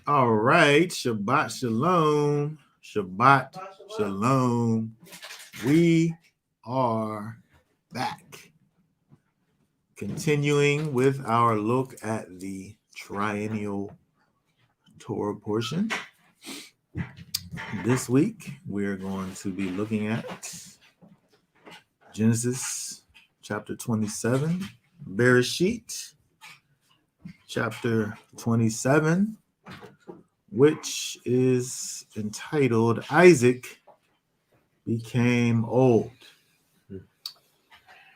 All right. Shabbat Shalom. Shabbat Shalom. We are back. Continuing with our look at the triennial Torah portion. This week, we're going to be looking at Genesis chapter 27, Bereshit chapter 27, which is entitled Isaac Became Old.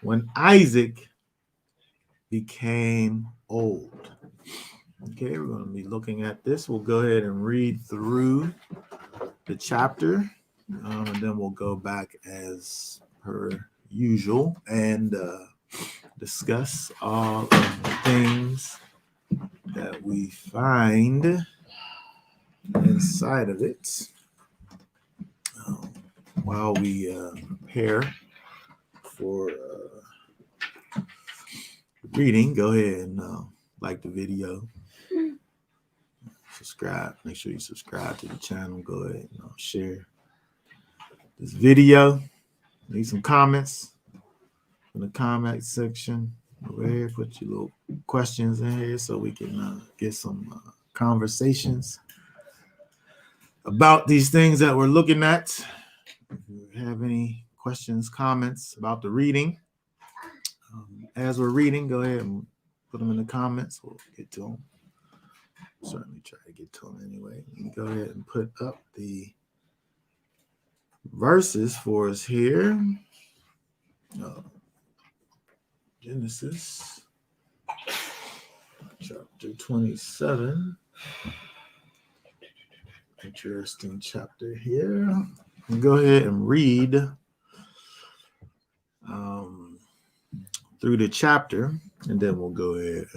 When Isaac became old. Okay, we're going to be looking at this. We'll go ahead and read through the chapter, and then we'll go back as per usual and discuss all of the things that we find inside of it while we prepare for reading. Go ahead and like the video, subscribe. Make sure you subscribe to the channel. Go ahead and share this video. Leave some comments in the comment section. Go ahead, put your little questions in here so we can get some conversations about these things that we're looking at. If you have any questions, comments about the reading, as we're reading, go ahead and put them in the comments. We'll get to them. Certainly try to get to them anyway. You go ahead and put up the verses for us here. Genesis chapter 27. Interesting chapter here. Go ahead and read through the chapter, and then we'll go ahead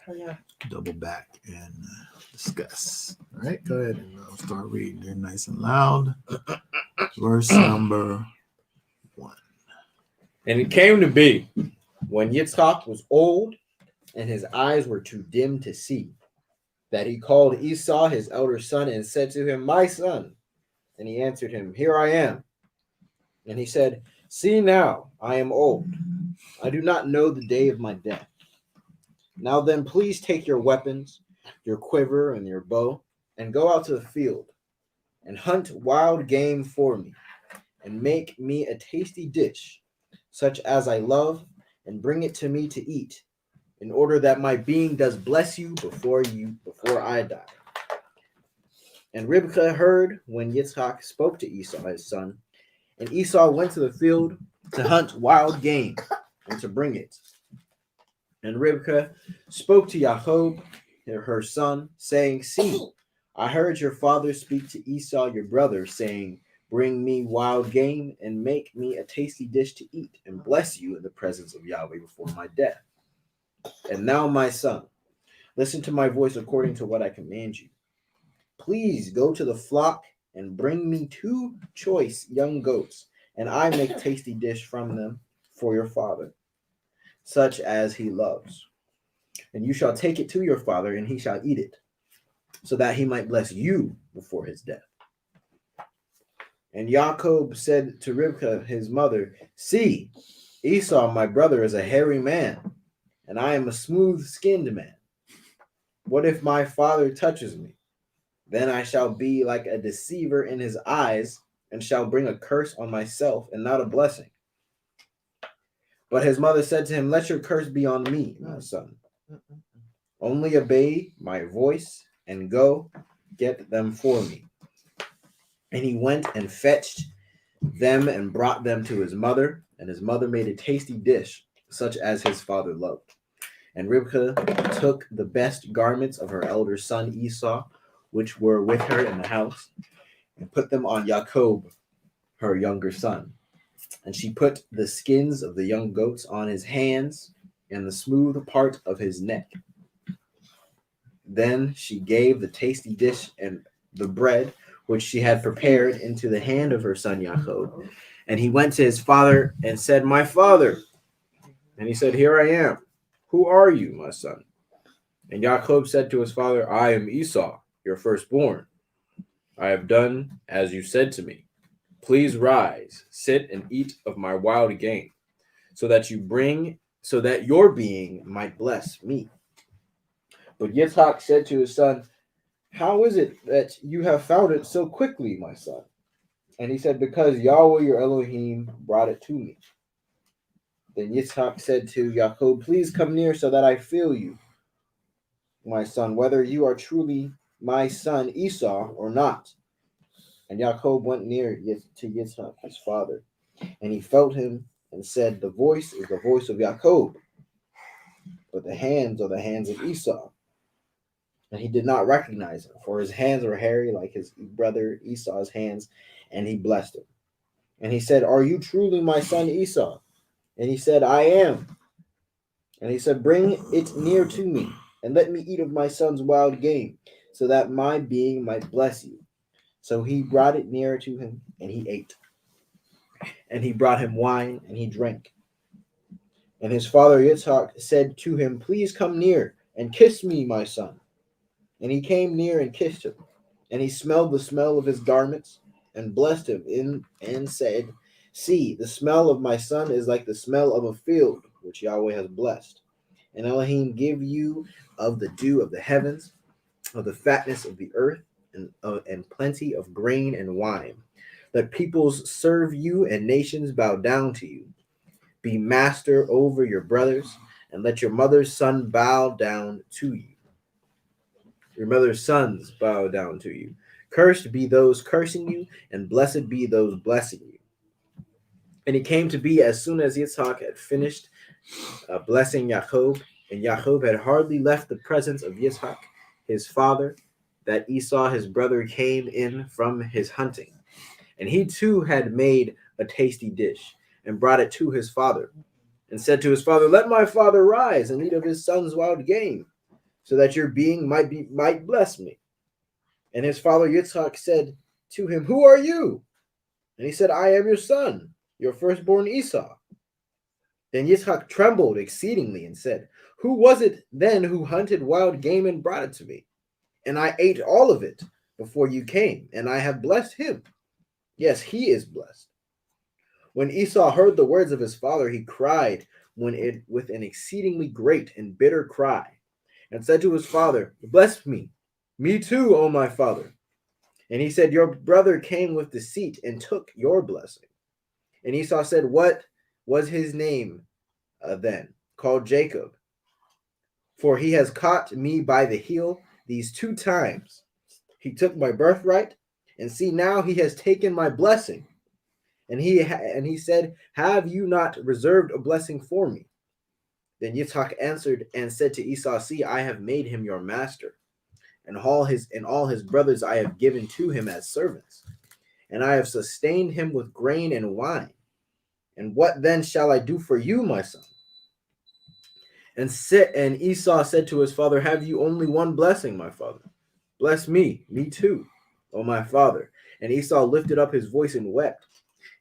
and double back and discuss. All right, go ahead and start reading there nice and loud. Verse number 1. And it came to be, when Yitzchak was old and his eyes were too dim to see, that he called Esau his elder son and said to him, "My son." And he answered him, "Here I am." And he said, "See now, I am old. I do not know the day of my death. Now then, please take your weapons, your quiver and your bow, and go out to the field and hunt wild game for me, and make me a tasty dish, such as I love, and bring it to me to eat, in order that my being does bless you before I die." And Rivkah heard when Yitzchak spoke to Esau his son, and Esau went to the field to hunt wild game and to bring it. And Rivkah spoke to Jacob, her son, saying, "See, I heard your father speak to Esau your brother, saying, 'Bring me wild game and make me a tasty dish to eat, and bless you in the presence of Yahweh before my death. And now, my son, listen to my voice according to what I command you. Please go to the flock and bring me 2 choice young goats, and I make tasty dish from them for your father, such as he loves. And you shall take it to your father, and he shall eat it, so that he might bless you before his death.' And Jacob said to Rivkah his mother, 'See, Esau my brother is a hairy man, and I am a smooth-skinned man. What if my father touches me? Then I shall be like a deceiver in his eyes, and shall bring a curse on myself and not a blessing.' But his mother said to him, 'Let your curse be on me, my son. Only obey my voice and go get them for me.' And he went and fetched them and brought them to his mother, and his mother made a tasty dish, such as his father loved. And Rivkah took the best garments of her elder son Esau, which were with her in the house, and put them on Jacob, her younger son. And she put the skins of the young goats on his hands and the smooth part of his neck. Then she gave the tasty dish and the bread which she had prepared into the hand of her son Jacob. And he went to his father and said, 'My father.' And he said, 'Here I am. Who are you, my son?' And Jacob said to his father, I am Esau, your firstborn. I have done as you said to me. Please rise, sit and eat of my wild game, so that your being might bless me. But Yitzhak said to his son, how is it that you have found it so quickly, my son? And he said, because Yahweh your Elohim brought it to me. Then Yitzhak said to Jacob, please come near so that I feel you, my son, whether you are truly my son Esau or not. And Jacob went near to Yitzhak, his father, and he felt him and said, the voice is the voice of Jacob, but the hands are the hands of Esau. And he did not recognize him, for his hands were hairy like his brother Esau's hands, and he blessed him. And he said, are you truly my son Esau? And he said, I am. And he said, bring it near to me, and let me eat of my son's wild game, so that my being might bless you. So he brought it near to him, and he ate. And he brought him wine, and he drank. And his father Yitzhak said to him, please come near, and kiss me, my son. And he came near and kissed him. And he smelled the smell of his garments, and blessed him, and said, see, the smell of my son is like the smell of a field, which Yahweh has blessed. And Elohim give you of the dew of the heavens, of the fatness of the earth, and plenty of grain and wine. Let peoples serve you, and nations bow down to you. Be master over your brothers, and let your mother's son bow down to you. Your mother's sons bow down to you. Cursed be those cursing you, and blessed be those blessing you. And it came to be, as soon as Yitzhak had finished blessing Jacob, and Jacob had hardly left the presence of Yitzhak, his father, that Esau his brother came in from his hunting. And he too had made a tasty dish, and brought it to his father, and said to his father, let my father rise and eat of his son's wild game, so that your being might bless me. And his father Yitzhak said to him, who are you? And he said, I am your son, your firstborn Esau. Then Yitzhak trembled exceedingly and said, who was it then who hunted wild game and brought it to me? And I ate all of it before you came, and I have blessed him. Yes, he is blessed. When Esau heard the words of his father, he cried with an exceedingly great and bitter cry, and said to his father, bless me too, O my father. And he said, your brother came with deceit and took your blessing. And Esau said, what was his name then? Called Jacob. For he has caught me by the heel these 2 times. He took my birthright, and see, now he has taken my blessing. And he said, have you not reserved a blessing for me? Then Yitzhak answered and said to Esau, see, I have made him your master, and all his brothers I have given to him as servants, and I have sustained him with grain and wine. And what then shall I do for you, my son? And Esau said to his father, have you only one blessing, my father? Bless me too, O my father. And Esau lifted up his voice and wept.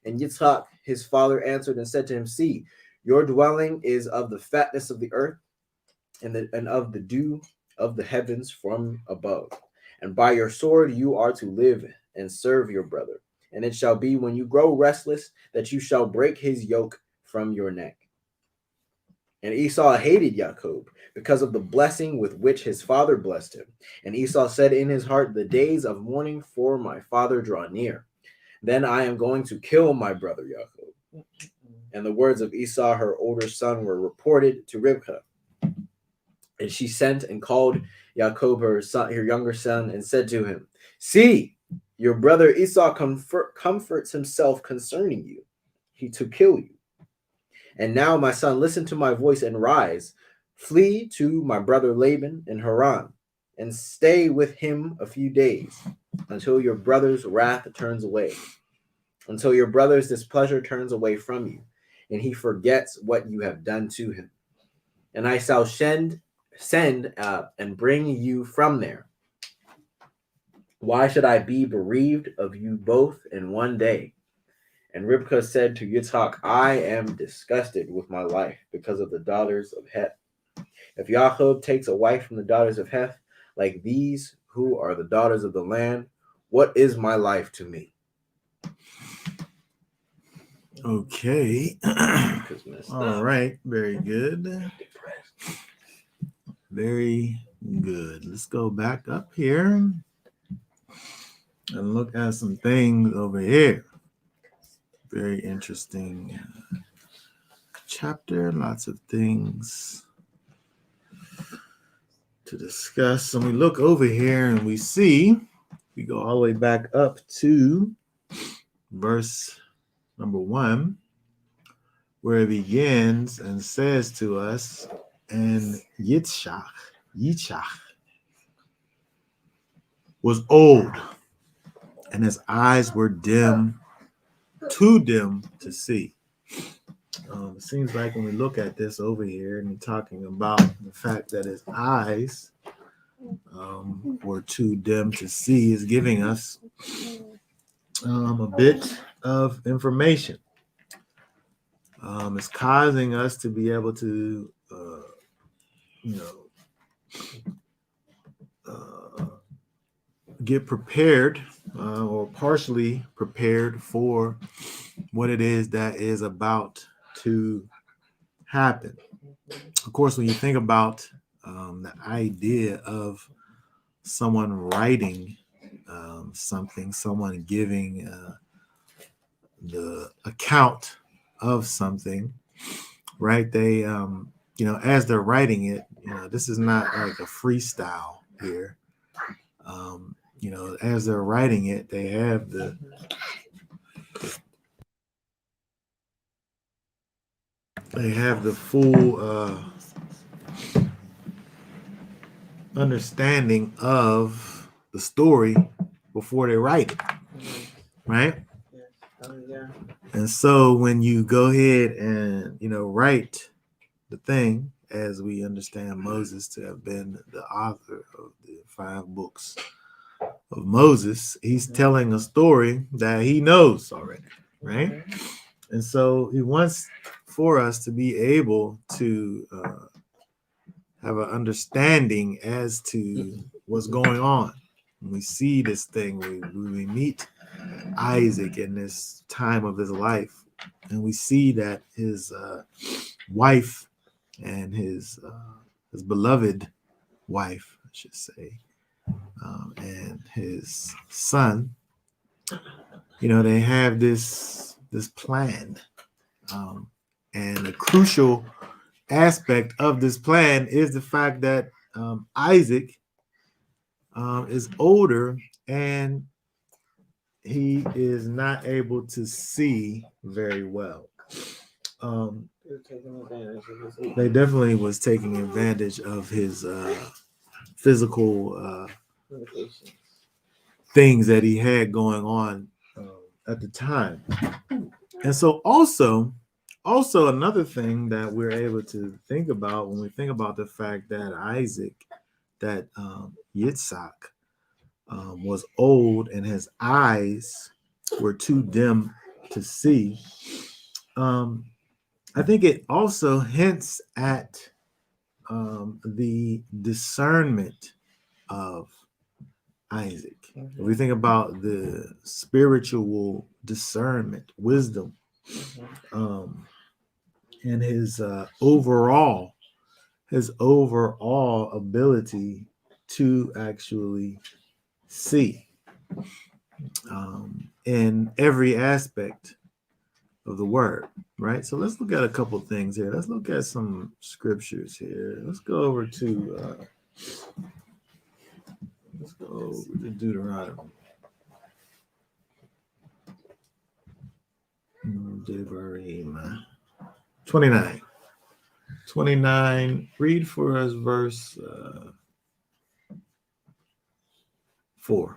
And Yitzhak, his father, answered and said to him, see, your dwelling is of the fatness of the earth, and of the dew of the heavens from above. And by your sword you are to live and serve your brother. And it shall be, when you grow restless, that you shall break his yoke from your neck. And Esau hated Jacob because of the blessing with which his father blessed him. And Esau said in his heart, the days of mourning for my father draw near. Then I am going to kill my brother Jacob. And the words of Esau, her older son, were reported to Rivkah. And she sent and called Jacob, her younger son, and said to him, see, your brother Esau comforts himself concerning you, to kill you. And now, my son, listen to my voice and rise, flee to my brother Laban in Haran, and stay with him a few days, until your brother's wrath turns away, until your brother's displeasure turns away from you, and he forgets what you have done to him. And I shall send and bring you from there. Why should I be bereaved of you both in one day? And Rivkah said to Yitzhak, I am disgusted with my life because of the daughters of Het. If Yahweh takes a wife from the daughters of Heth, like these who are the daughters of the land, what is my life to me? Okay. All right. Very good. Very good. Let's go back up here and look at some things over here. Very interesting chapter. Lots of things to discuss. And we look over here and we see, we go all the way back up to verse number 1, where it begins and says to us, and Yitzchak was old, and his eyes were dim, too dim to see. It seems like when we look at this over here and you're talking about the fact that his eyes were too dim to see, is giving us a bit of information. It's causing us to be able to, get prepared or partially prepared for what it is that is about to happen. Of course, when you think about the idea of someone writing something, someone giving the account of something, right? They, as they're writing it, this is not like a freestyle here. As they're writing it, they have the full understanding of the story before they write it, right? And so when you go ahead and write the thing, as we understand Moses to have been the author of the 5 books of Moses, he's telling a story that he knows already, right? And so he wants for us to be able to have an understanding as to what's going on. When we see this thing, we meet Isaac in this time of his life, and we see that his wife and his beloved wife, I should say, and his son, they have this plan, and a crucial aspect of this plan is the fact that Isaac is older and he is not able to see very well. They definitely was taking advantage of his physical things that he had going on at the time. And so also another thing that we're able to think about when we think about the fact that Yitzhak was old and his eyes were too dim to see, I think it also hints at the discernment of Isaac. If we think about the spiritual discernment, wisdom, and his overall ability to actually see in every aspect of the word, right? So let's look at a couple things here. Let's look at some scriptures here. Let's go over to Deuteronomy. Devarim 29. Read for us verse 4.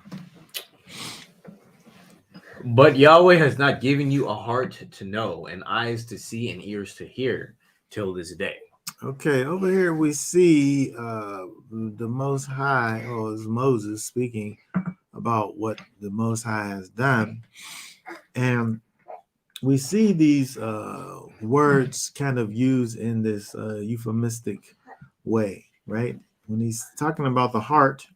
But Yahweh has not given you a heart to know, and eyes to see, and ears to hear, till this day. Okay, over here we see the Most High, or is Moses speaking about what the Most High has done, and we see these words kind of used in this euphemistic way, right? When he's talking about the heart,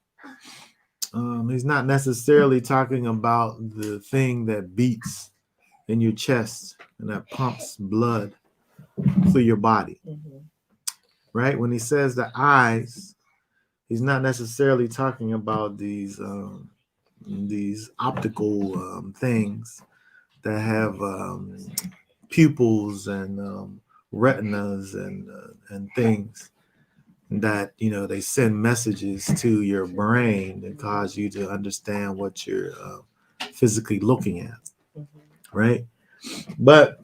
he's not necessarily talking about the thing that beats in your chest and that pumps blood through your body, right? When he says the eyes, he's not necessarily talking about these optical things that have pupils and retinas and things that they send messages to your brain and cause you to understand what you're physically looking at, right? But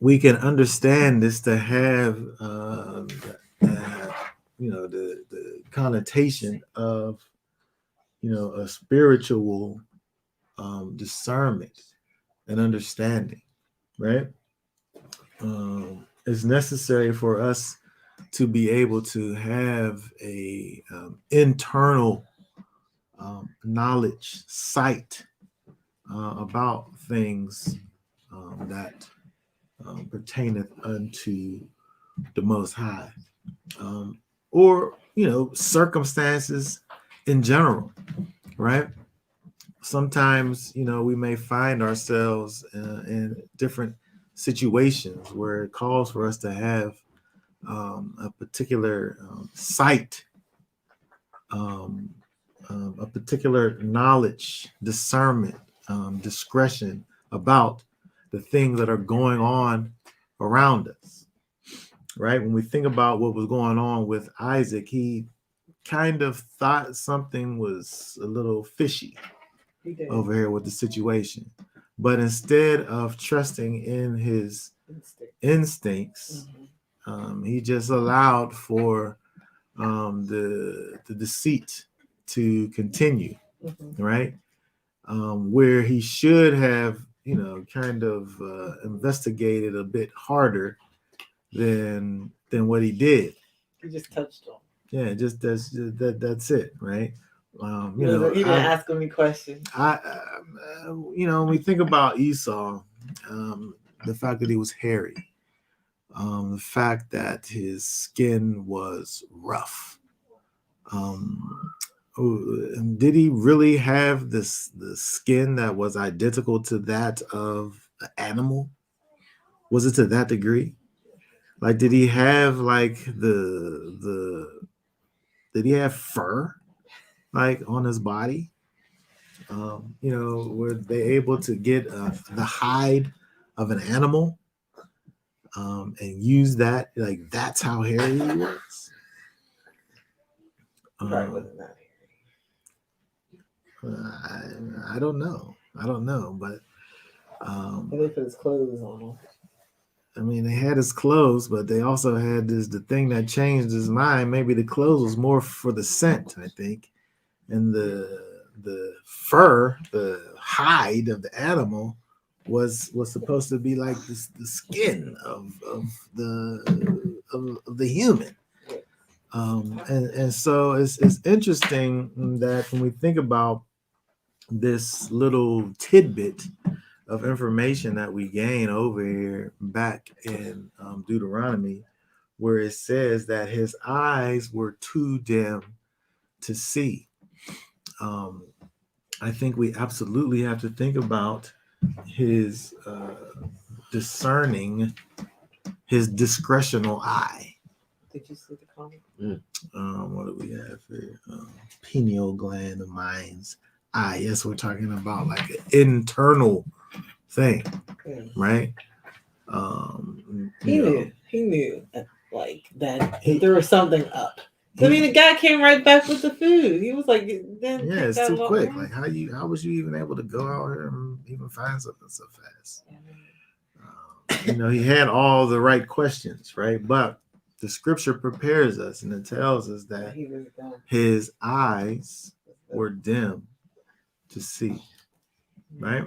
we can understand this to have the connotation of a spiritual discernment and understanding, right? It's necessary for us to be able to have a internal knowledge, sight about things that pertaineth unto the Most High, or circumstances in general, right? Sometimes we may find ourselves in different situations where it calls for us to have a particular sight, a particular knowledge, discernment, discretion about the things that are going on around us, right? When we think about what was going on with Isaac, he kind of thought something was a little fishy over here with the situation. But instead of trusting in his instincts, he just allowed for the deceit to continue, right? Where he should have, kind of investigated a bit harder than what he did. He just touched on. Yeah, just that's it, right? He didn't ask him any questions. When we think about Esau, the fact that he was hairy, the fact that his skin was rough. Did he really have the skin that was identical to that of an animal? Was it to that degree? Like, did he have like did he have fur like on his body? Were they able to get the hide of an animal and use that? Like, that's how hairy he was. Probably wasn't that hairy. I don't know. But they put his clothes on him. I mean, they had his clothes, but they also had the thing that changed his mind. Maybe the clothes was more for the scent, I think, and the fur, the hide of the animal was supposed to be like the skin of the human. And so it's interesting that when we think about this little tidbit of information that we gain over here back in Deuteronomy, where it says that his eyes were too dim to see. I think we absolutely have to think about his discerning, his discretional eye. Did you see the comment? What do we have here? Pineal gland, the mind's eye. Yes, we're talking about like an internal thing, right? He knew like that there was something up. I mean, the guy came right back with the food. He was like, it's too quick. Like, how was you even able to go out here and even find something so fast? He had all the right questions, right? But the scripture prepares us and it tells us that his eyes were dim to see, right?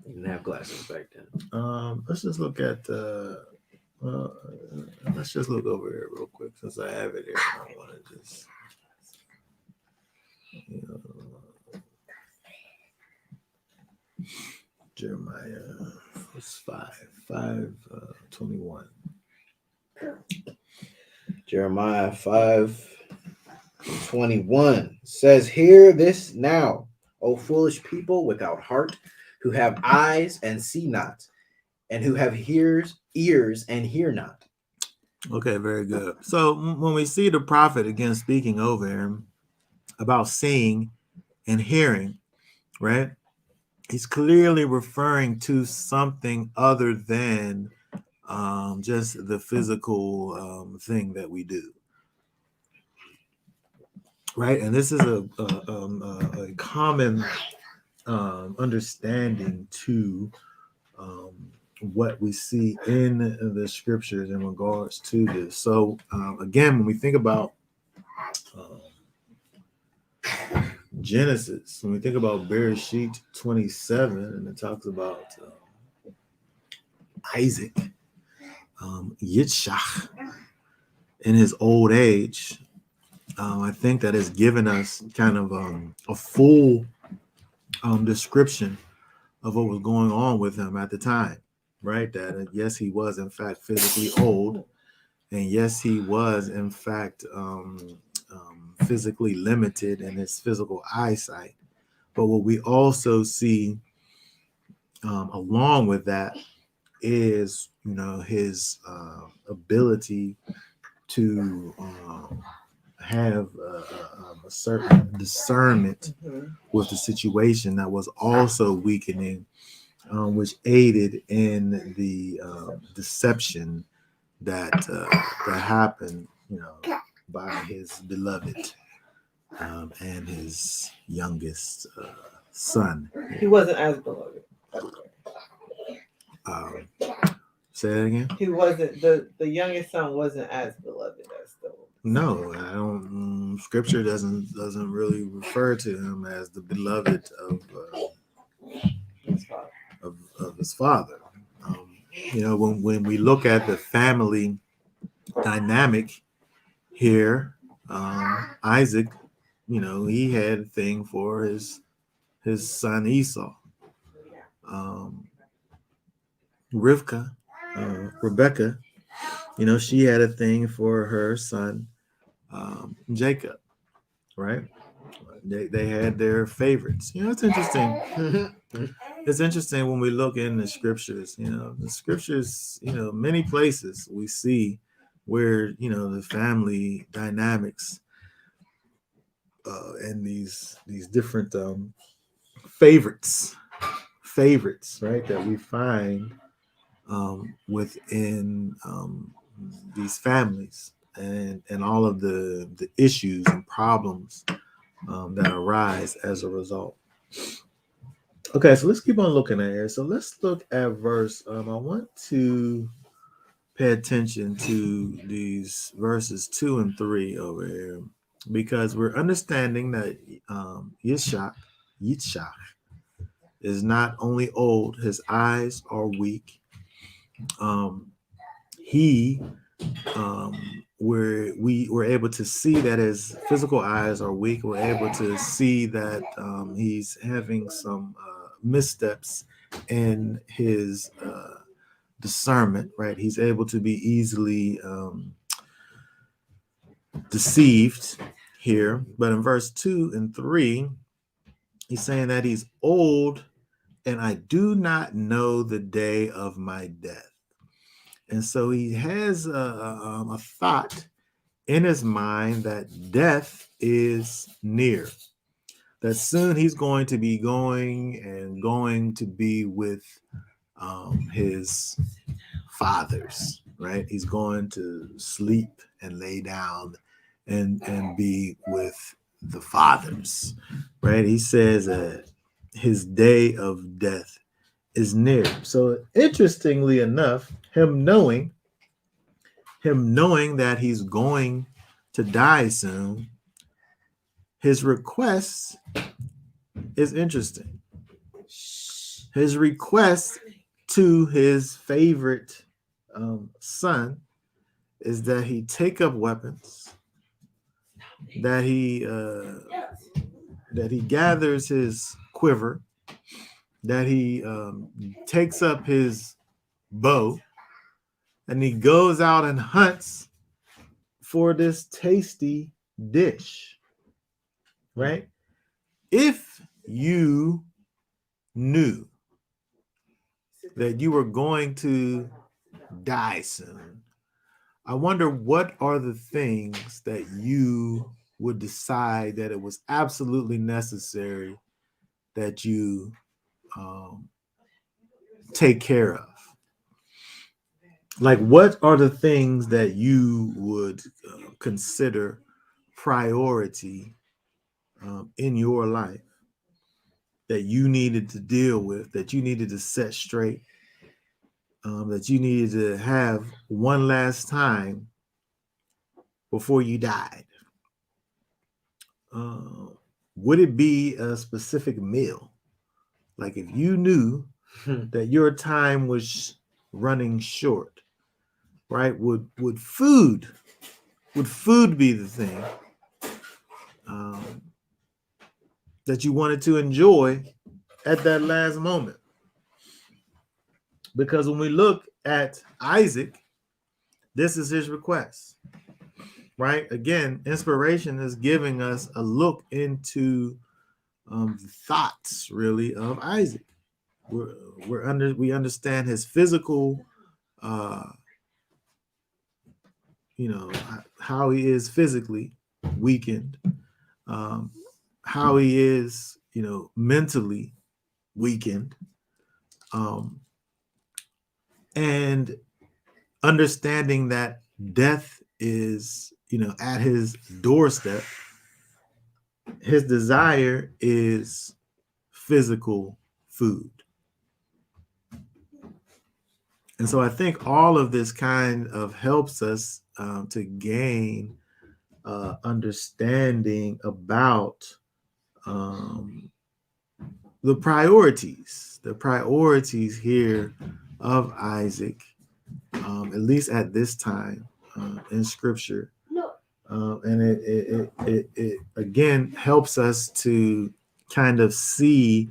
You didn't have glasses back then. Let's just look at let's just look over here real quick since I have it here. I want to just Jeremiah 5:21. Jeremiah 5:21 says, "Hear this now, O foolish people without heart, who have eyes and see not, and who have ears and hear not." Okay, very good. So when we see the prophet again speaking over him about seeing and hearing, right? He's clearly referring to something other than just the physical thing that we do, right? And this is a common understanding to what we see in the scriptures in regards to this. So again, when we think about Genesis, when we think about Bereshit 27, and it talks about Isaac, Yitzchak, in his old age, I think that has given us kind of a full description of what was going on with him at the time, right? That yes, he was in fact physically old, and yes, he was in fact physically limited in his physical eyesight. But what we also see along with that is, his ability to have a certain discernment with the situation that was also weakening, which aided in the deception that happened, by his beloved and his youngest son. He wasn't as beloved. Say that again. He wasn't the youngest son wasn't as beloved as the oldest. No, I don't. Scripture doesn't really refer to him as the beloved of his father. When we look at the family dynamic here, Isaac, he had a thing for his son Esau. Rebecca, she had a thing for her son Jacob, right? They had their favorites. It's interesting. It's interesting when we look in the scriptures. The scriptures, many places we see where the family dynamics and these different favorites, right, that we find within these families, and all of the issues and problems that arise as a result. Okay, so let's keep on looking at here. So let's look at verse. I want to pay attention to these verses 2 and 3 over here, because we're understanding that Yitzchak is not only old, his eyes are weak. We were able to see that his physical eyes are weak. We're able to see that he's having some missteps in his discernment, right? He's able to be easily deceived here. But in verse 2 and 3, he's saying that he's old and I do not know the day of my death. And so he has a thought in his mind that death is near, that soon he's going to be going to be with his fathers, right? He's going to sleep and lay down and be with the fathers, right? He says that his day of death is near. So interestingly enough, him knowing that he's going to die soon, his request is interesting. His request to his favorite son is that he take up weapons, that he gathers his quiver, that he takes up his bow, and he goes out and hunts for this tasty dish, right? If you knew that you were going to die soon, I wonder what are the things that you would decide that it was absolutely necessary that you take care of. Like, what are the things that you would consider priority in your life that you needed to deal with, that you needed to set straight, that you needed to have one last time before you died? Would it be a specific meal? Like, if you knew that your time was running short, right? Would food be the thing that you wanted to enjoy at that last moment? Because when we look at Isaac, this is his request, right? Again, inspiration is giving us a look into the thoughts, really, of Isaac. We understand his physical, how he is physically weakened, how he is, mentally weakened, and understanding that death is, at his doorstep. His desire is physical food. And so I think all of this kind of helps us to gain understanding about the priorities here of Isaac, at least at this time in Scripture. And it again helps us to kind of see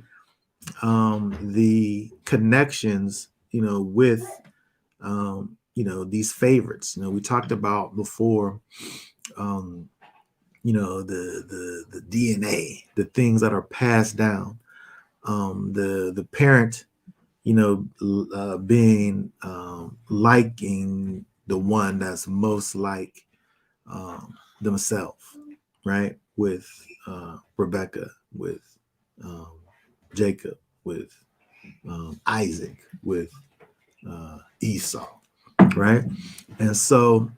the connections, with these favorites. We talked about before, the DNA, the things that are passed down, the parent, being liking the one that's most like themselves, right? With Rebecca, with Jacob, with Isaac, with Esau, right? And so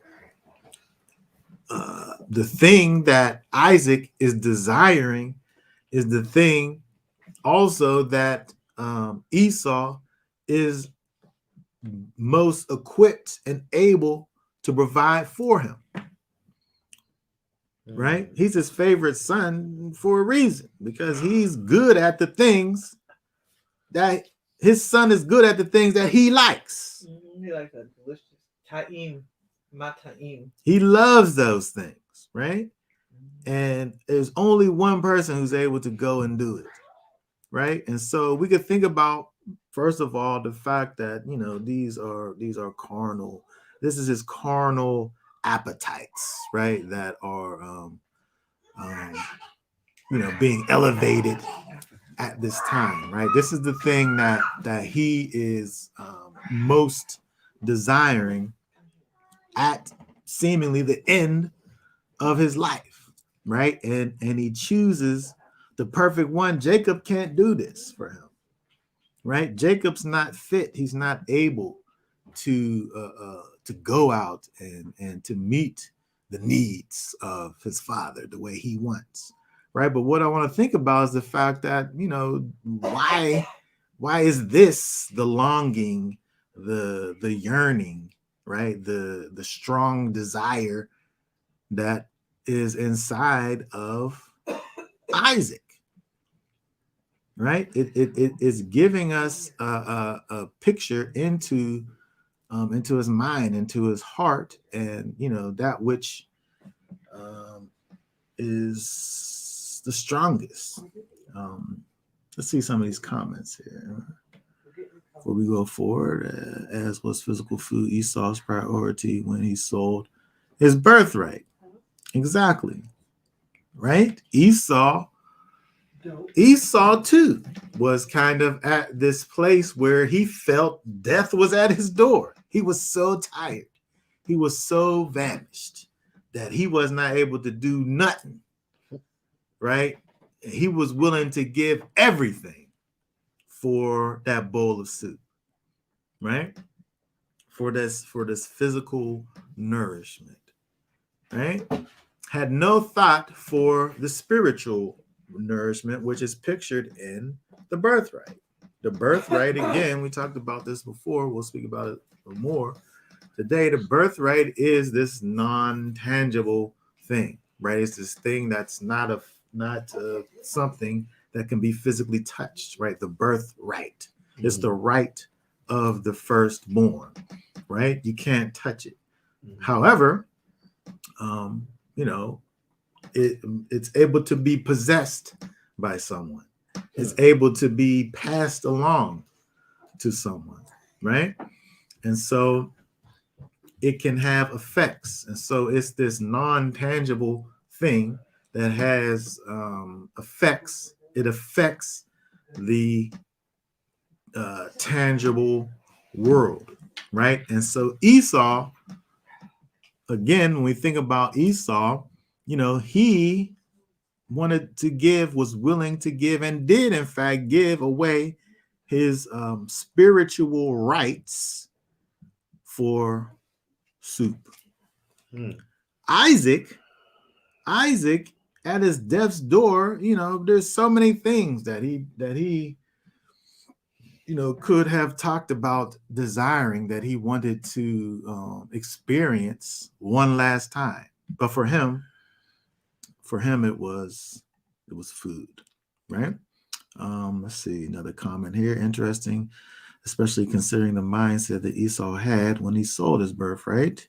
the thing that Isaac is desiring is the thing also that Esau is most equipped and able to provide for him, right? He's his favorite son for a reason, because he's good at the things that his son is good at, the things that he likes. He likes that delicious ta'im, mata'im. He loves those things, right? And there's only one person who's able to go and do it, right? And so we could think about, first of all, the fact that these are carnal. This is his carnal appetites, right? That are being elevated at this time, right? This is the thing that he is most desiring at seemingly the end of his life, right? And he chooses the perfect one. Jacob can't do this for him, right? Jacob's not fit. He's not able to go out and to meet the needs of his father the way he wants, right? But what I want to think about is the fact that, why is this the longing, the yearning, right? The strong desire that is inside of Isaac, right? It is giving us a picture into his mind, into his heart, and that which is the strongest. Let's see some of these comments here before we go forward. As was physical food Esau's priority when he sold his birthright. Exactly. Right? Esau too was kind of at this place where he felt death was at his door. He was so tired. He was so vanished that he was not able to do nothing. Right? He was willing to give everything for that bowl of soup. Right? For this physical nourishment. Right? Had no thought for the spiritual nourishment, which is pictured in the birthright. The birthright, again, we talked about this before. We'll speak about it more today. The birthright is this non-tangible thing, right? It's this thing that's not something that can be physically touched, right? The birthright. It's the right of the firstborn, right? You can't touch it. However, it's able to be possessed by someone. It's able to be passed along to someone, right? And so it can have effects. And so it's this non-tangible thing that has effects. It affects the tangible world, right? And so Esau, again, when we think about Esau, he wanted to give, was willing to give, and did in fact give away his spiritual rights for soup. Isaac at his death's door, there's so many things that he could have talked about desiring, that he wanted to experience one last time. But for him it was food, right? Let's see, another comment here. Interesting, especially considering the mindset that Esau had when he sold his birthright.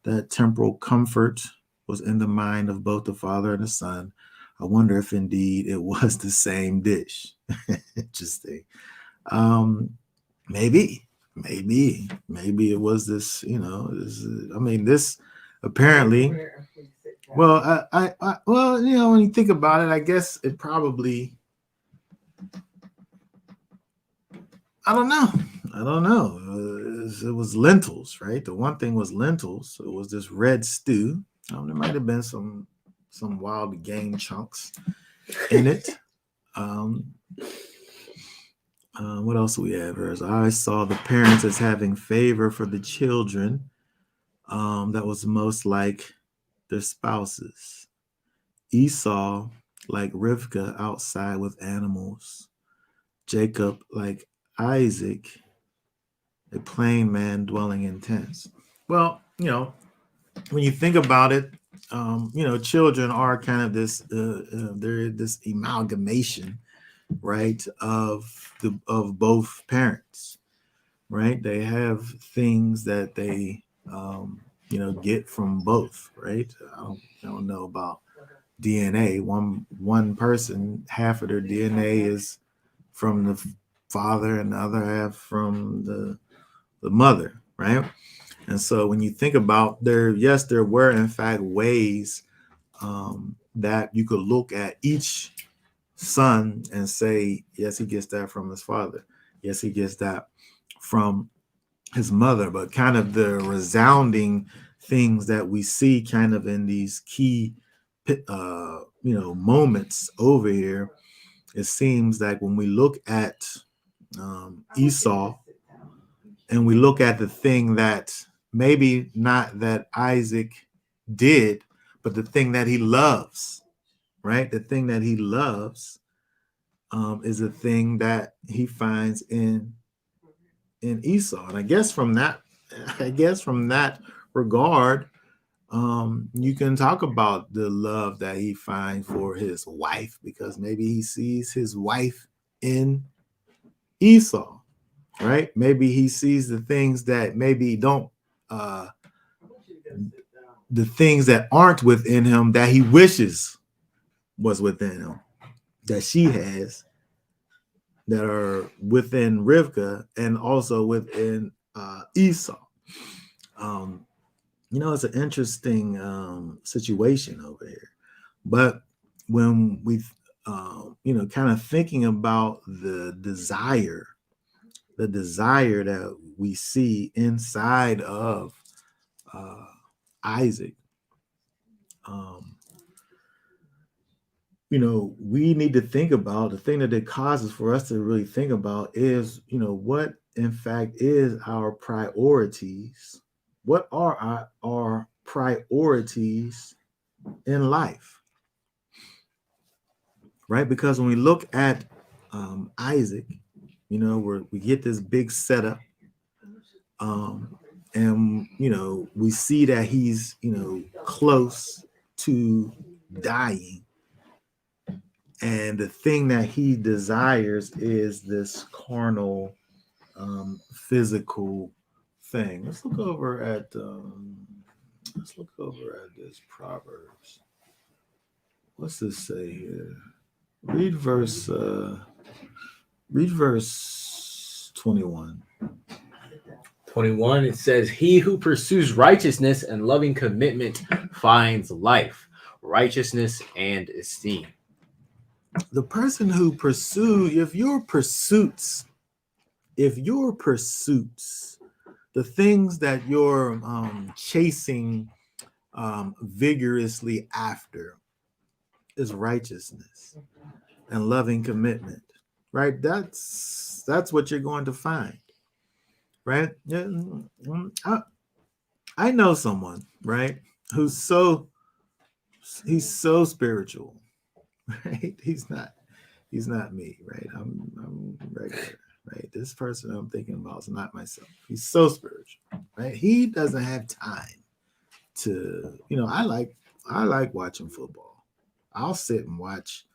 That temporal comfort was in the mind of both the father and the son. I wonder if indeed it was the same dish. Interesting. Maybe it was this, this apparently. Well, when you think about it, I guess it probably, I don't know. It was lentils, right? The one thing was lentils. It was this red stew. There might have been some wild game chunks in it. What else do we have here? I saw the parents as having favor for the children. That was most like their spouses. Esau, like Rivka, outside with animals. Jacob, like Isaac, a plain man dwelling in tents. Well, when you think about it, children are kind of this, they're this amalgamation, right, of both parents, right? They have things that they, get from both, right? I don't know about DNA. One person, half of their DNA is from the father and the other half from the mother, right? And so when you think about there were in fact ways that you could look at each son and say, yes, he gets that from his father. Yes, he gets that from his mother. But kind of the resounding things that we see kind of in these key, moments over here, it seems like when we look at Esau and we look at the thing that maybe not that Isaac did, but the thing that he loves, right? The thing that he loves is a thing that he finds in Esau. And I guess from that regard, you can talk about the love that he finds for his wife, because maybe he sees his wife in Esau, right? Maybe he sees the things that maybe don't, the things that aren't within him that he wishes was within him, that she has, that are within Rivka and also within Esau. it's an interesting situation over here. But when we, kind of thinking about the desire that we see inside of uh, Isaac, um, we need to think about the thing that it causes for us to really think about is, what in fact is our priorities. What are our priorities in life, right? Because when we look at Isaac, we get this big setup, and we see that he's close to dying, and the thing that he desires is this carnal, physical thing. Let's look over at this Proverbs. What's this say here? Read verse 21. 21, it says, "He who pursues righteousness and loving commitment finds life, righteousness, and esteem." The person who if your pursuits, the things that you're chasing vigorously after is righteousness and loving commitment, right? That's what you're going to find, right? I know someone, right, he's so spiritual, right? He's not me, right? I'm regular, right? This person I'm thinking about is not myself. He's so spiritual, right? He doesn't have time to, I like watching football. I'll sit and watch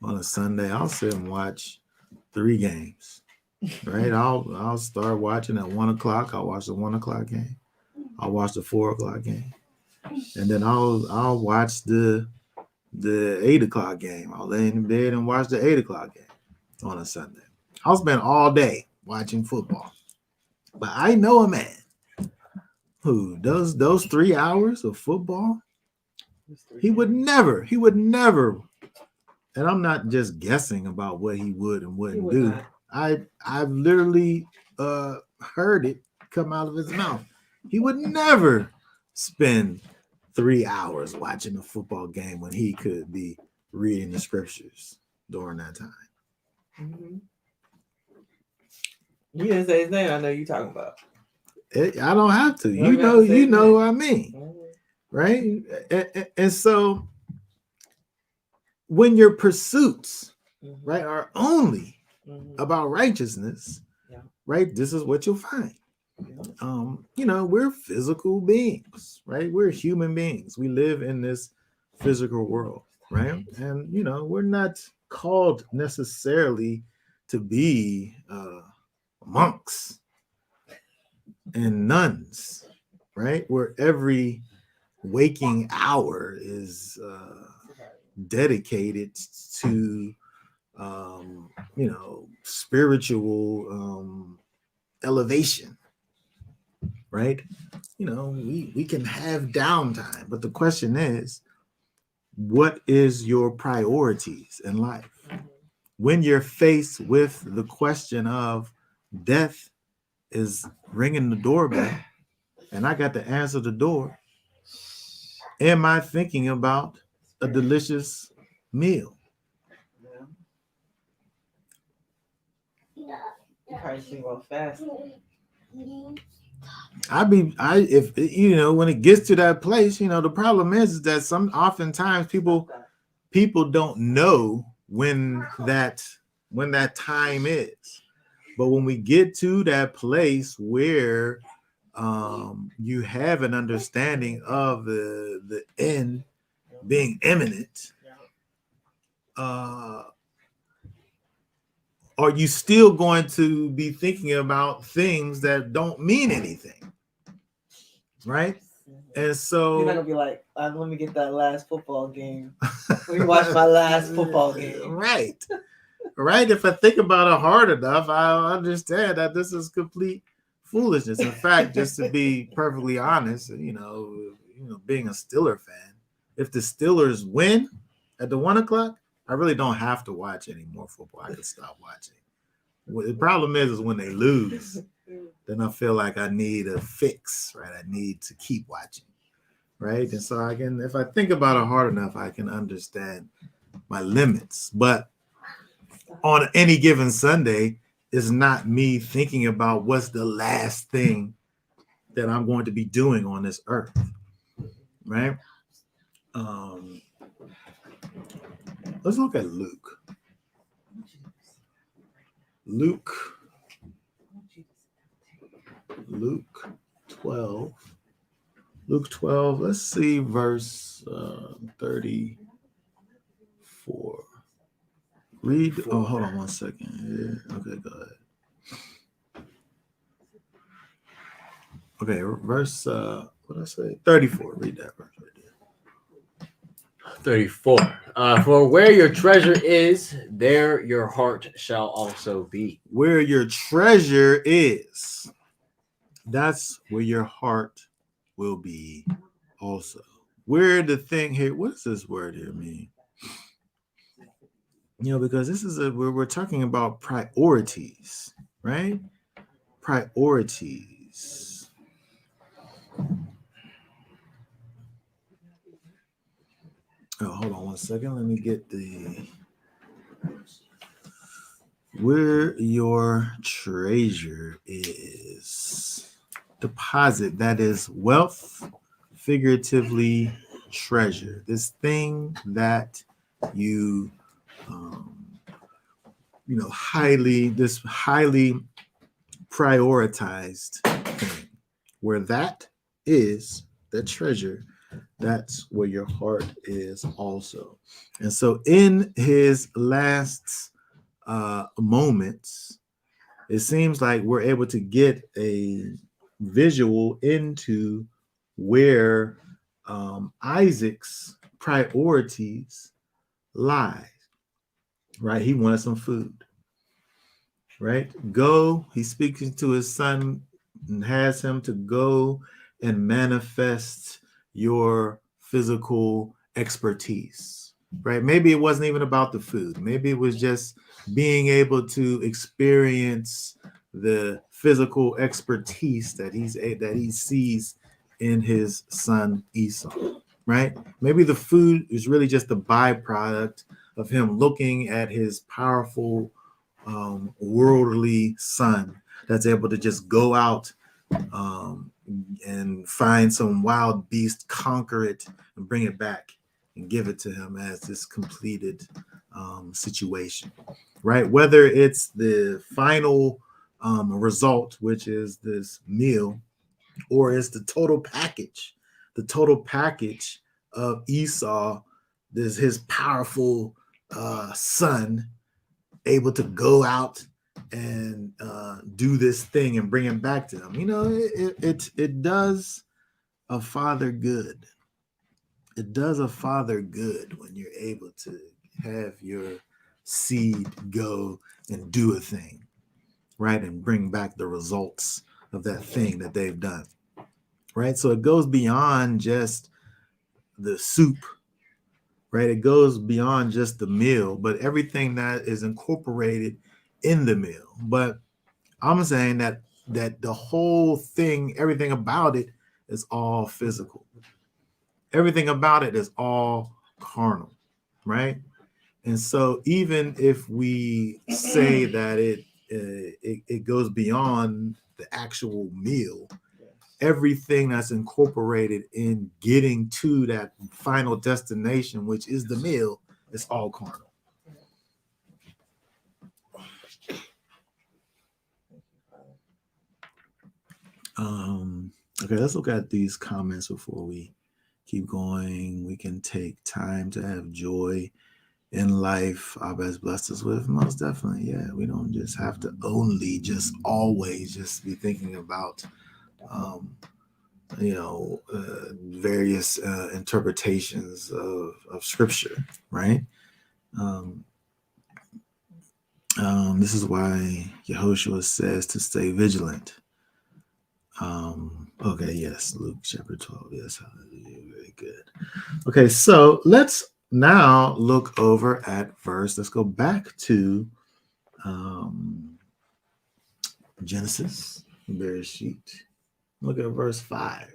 on a Sunday. I'll sit and watch 3 games, right? I'll start watching at 1:00. I'll watch the 1:00 game. I'll watch the 4:00 game, and then I'll watch the 8:00 game. I'll lay in bed and watch the 8:00 game on a Sunday. I'll spend all day watching football. But I know a man who does those 3 hours of football. He would never, and I'm not just guessing about what he would and wouldn't do. Not. I've literally heard it come out of his mouth. He would never spend 3 hours watching a football game when he could be reading the scriptures during that time. Mm-hmm. You didn't say his name. I know you're talking about. I don't have to. No, You know what I mean, right? And so when your pursuits, Mm-hmm. right, are only Mm-hmm. about righteousness, Yeah. right, this is what you'll find. Yeah. We're physical beings, right? We're human beings. We live in this physical world, right? And we're not called necessarily to be monks and nuns, right? Where every waking hour is dedicated to spiritual elevation, right? We can have downtime, but the question is, what is your priorities in life? When you're faced with the question of death is ringing the doorbell and I got to answer the door, am I thinking about a delicious meal? You probably think about fast. If when it gets to that place, the problem is that oftentimes people don't know when that time is. But when we get to that place where you have an understanding of the end being imminent, are you still going to be thinking about things that don't mean anything, right? And so you're not gonna be like, let me get that last football game. Let me watch my last football game. Right. If I think about it hard enough, I'll understand that this is complete foolishness. In fact, just to be perfectly honest, being a Steeler fan, if the Steelers win at the 1 o'clock, I really don't have to watch any more football. I can stop watching. Well, the problem is when they lose, then I feel like I need a fix, right? I need to keep watching, right? And so if I think about it hard enough, I can understand my limits. But on any given Sunday, it's not me thinking about what's the last thing that I'm going to be doing on this earth, right? Let's look at Luke. Luke 12. Luke 12, let's see verse 34. Read, hold on 1 second. Yeah, okay, go ahead. Okay, verse, what did I say? 34. Read that verse right there. 34. For where your treasure is, there your heart shall also be. Where your treasure is, that's where your heart will be also. Where the thing here, what does this word here mean? Because this is we're talking about priorities, right? Priorities. Oh, hold on 1 second. Let me get where your treasure is. Deposit, that is wealth, figuratively treasure. This thing that you highly prioritized thing. Where that is the treasure, that's where your heart is also. And so in his last moments, it seems like we're able to get a visual into where Isaac's priorities lie. Right? He wanted some food. Right? Go, he speaks to his son and has him to go and manifest your physical expertise. Right? Maybe it wasn't even about the food. Maybe it was just being able to experience the physical expertise that he sees in his son Esau. Right? Maybe the food is really just a byproduct of him looking at his powerful worldly son that's able to just go out and find some wild beast, conquer it, and bring it back and give it to him as this completed situation, right? Whether it's the final result, which is this meal, or it's the total package of Esau, this his powerful son able to go out and do this thing and bring him back to him. It does a father good. It does a father good when you're able to have your seed go and do a thing, right? And bring back the results of that thing that they've done, right? So it goes beyond just the soup, right? It goes beyond just the meal, but everything that is incorporated in the meal. But I'm saying that the whole thing, everything about it is all physical. Everything about it is all carnal, right? And so even if we say that it goes beyond the actual meal, everything that's incorporated in getting to that final destination, which is the meal, is all carnal. Okay, let's look at these comments before we keep going. We can take time to have joy in life. Abba has blessed us with, most definitely. Yeah, we don't just have to only just always just be thinking about various interpretations of scripture, right? This is why Yehoshua says to stay vigilant, Okay, yes, Luke chapter 12. Yes, hallelujah. Very good. Okay, so let's now look over at verse. Let's go back to Genesis, Bereshit. Look at verse 5.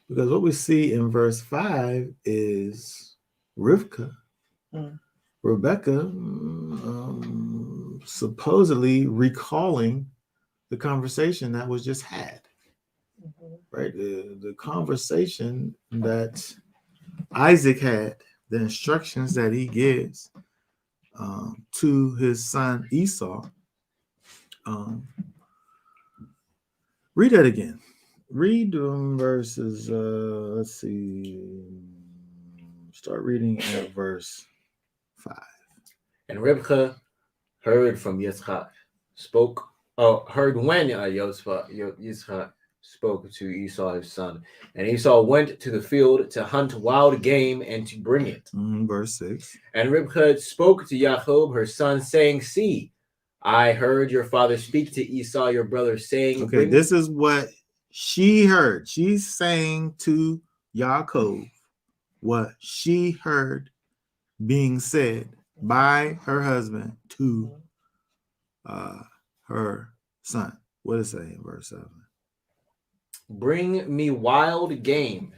Because what we see in verse 5 is Rivka, Rebecca, supposedly recalling the conversation that was just had. Right? The conversation that Isaac had, the instructions that he gives to his son Esau. Read that again. Read verses, let's see. Start reading at verse 5. And Rivka heard from Yitzchak, heard when Yitzchak spoke to Esau his son. And Esau went to the field to hunt wild game and to bring it. Verse 6. And Rivka spoke to Jacob her son, saying, see, I heard your father speak to Esau your brother, saying, okay, this is what she heard. She's saying to Yaakov what she heard being said by her husband to her son. What does it say in verse 7? Bring me wild game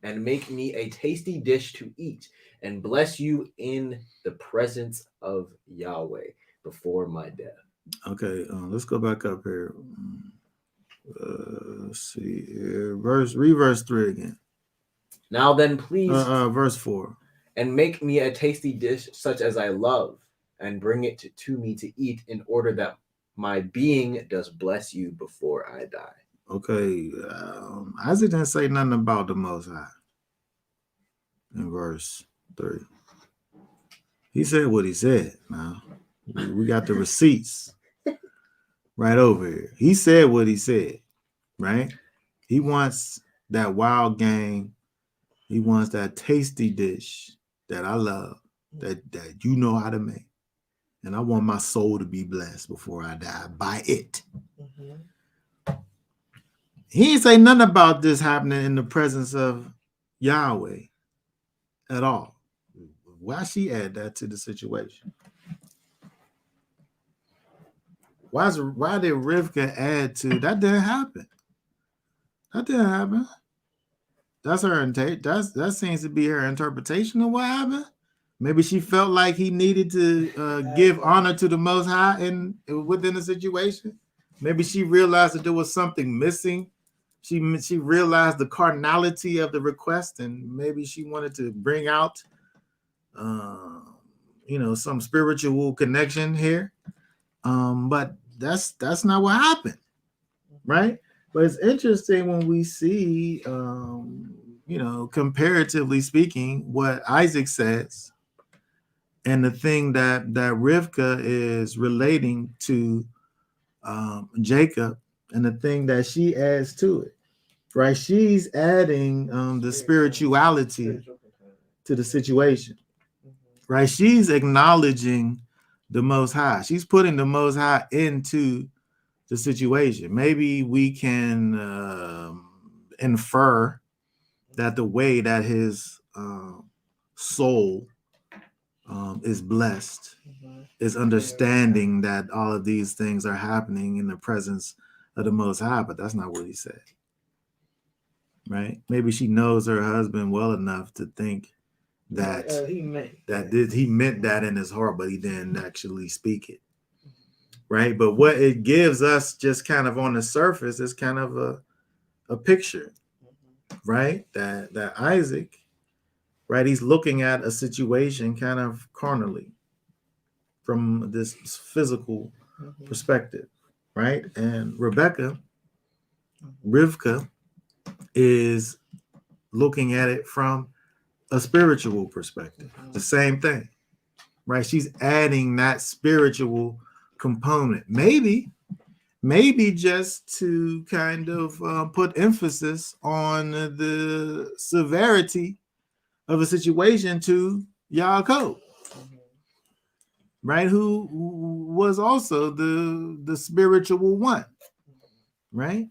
and make me a tasty dish to eat, and bless you in the presence of Yahweh before my death. Okay, let's go back up here. Let's see here. Read verse 3 again. Now then, please, verse 4. And make me a tasty dish such as I love, and bring it to me to eat, in order that my being does bless you before I die. Okay, Isaac didn't say nothing about the Most High in verse 3. He said what he said. Now, we got the receipts right over here. He said what he said, right? He wants that wild game. He wants that tasty dish that I love, that you know how to make. And I want my soul to be blessed before I die by it. He ain't say nothing about this happening in the presence of Yahweh at all. Why she add that to the situation? Why did Rivka add to that? Didn't happen. That didn't happen. That's her that seems to be her interpretation of what happened. Maybe she felt like he needed to give honor to the Most High within the situation. Maybe she realized that there was something missing. She realized the carnality of the request, and maybe she wanted to bring out, some spiritual connection here. But that's not what happened, right? But it's interesting when we see, comparatively speaking, what Isaac says, and the thing that Rivka is relating to Jacob, and the thing that she adds to it. Right, she's adding the spirituality to the situation. Right, she's acknowledging the Most High. She's putting the Most High into the situation. Maybe we can infer that the way that his soul is blessed is understanding that all of these things are happening in the presence of the Most High, but that's not what he said. Right? Maybe she knows her husband well enough to think that he meant that in his heart, but he didn't actually speak it. Right? But what it gives us just kind of on the surface is kind of a picture, right? That Isaac, right? He's looking at a situation kind of carnally from this physical perspective, right? And Rivka is looking at it from a spiritual perspective. The same thing, right? She's adding that spiritual component. Maybe just to kind of put emphasis on the severity of a situation to Yaakov, right? Who was also the spiritual one, right?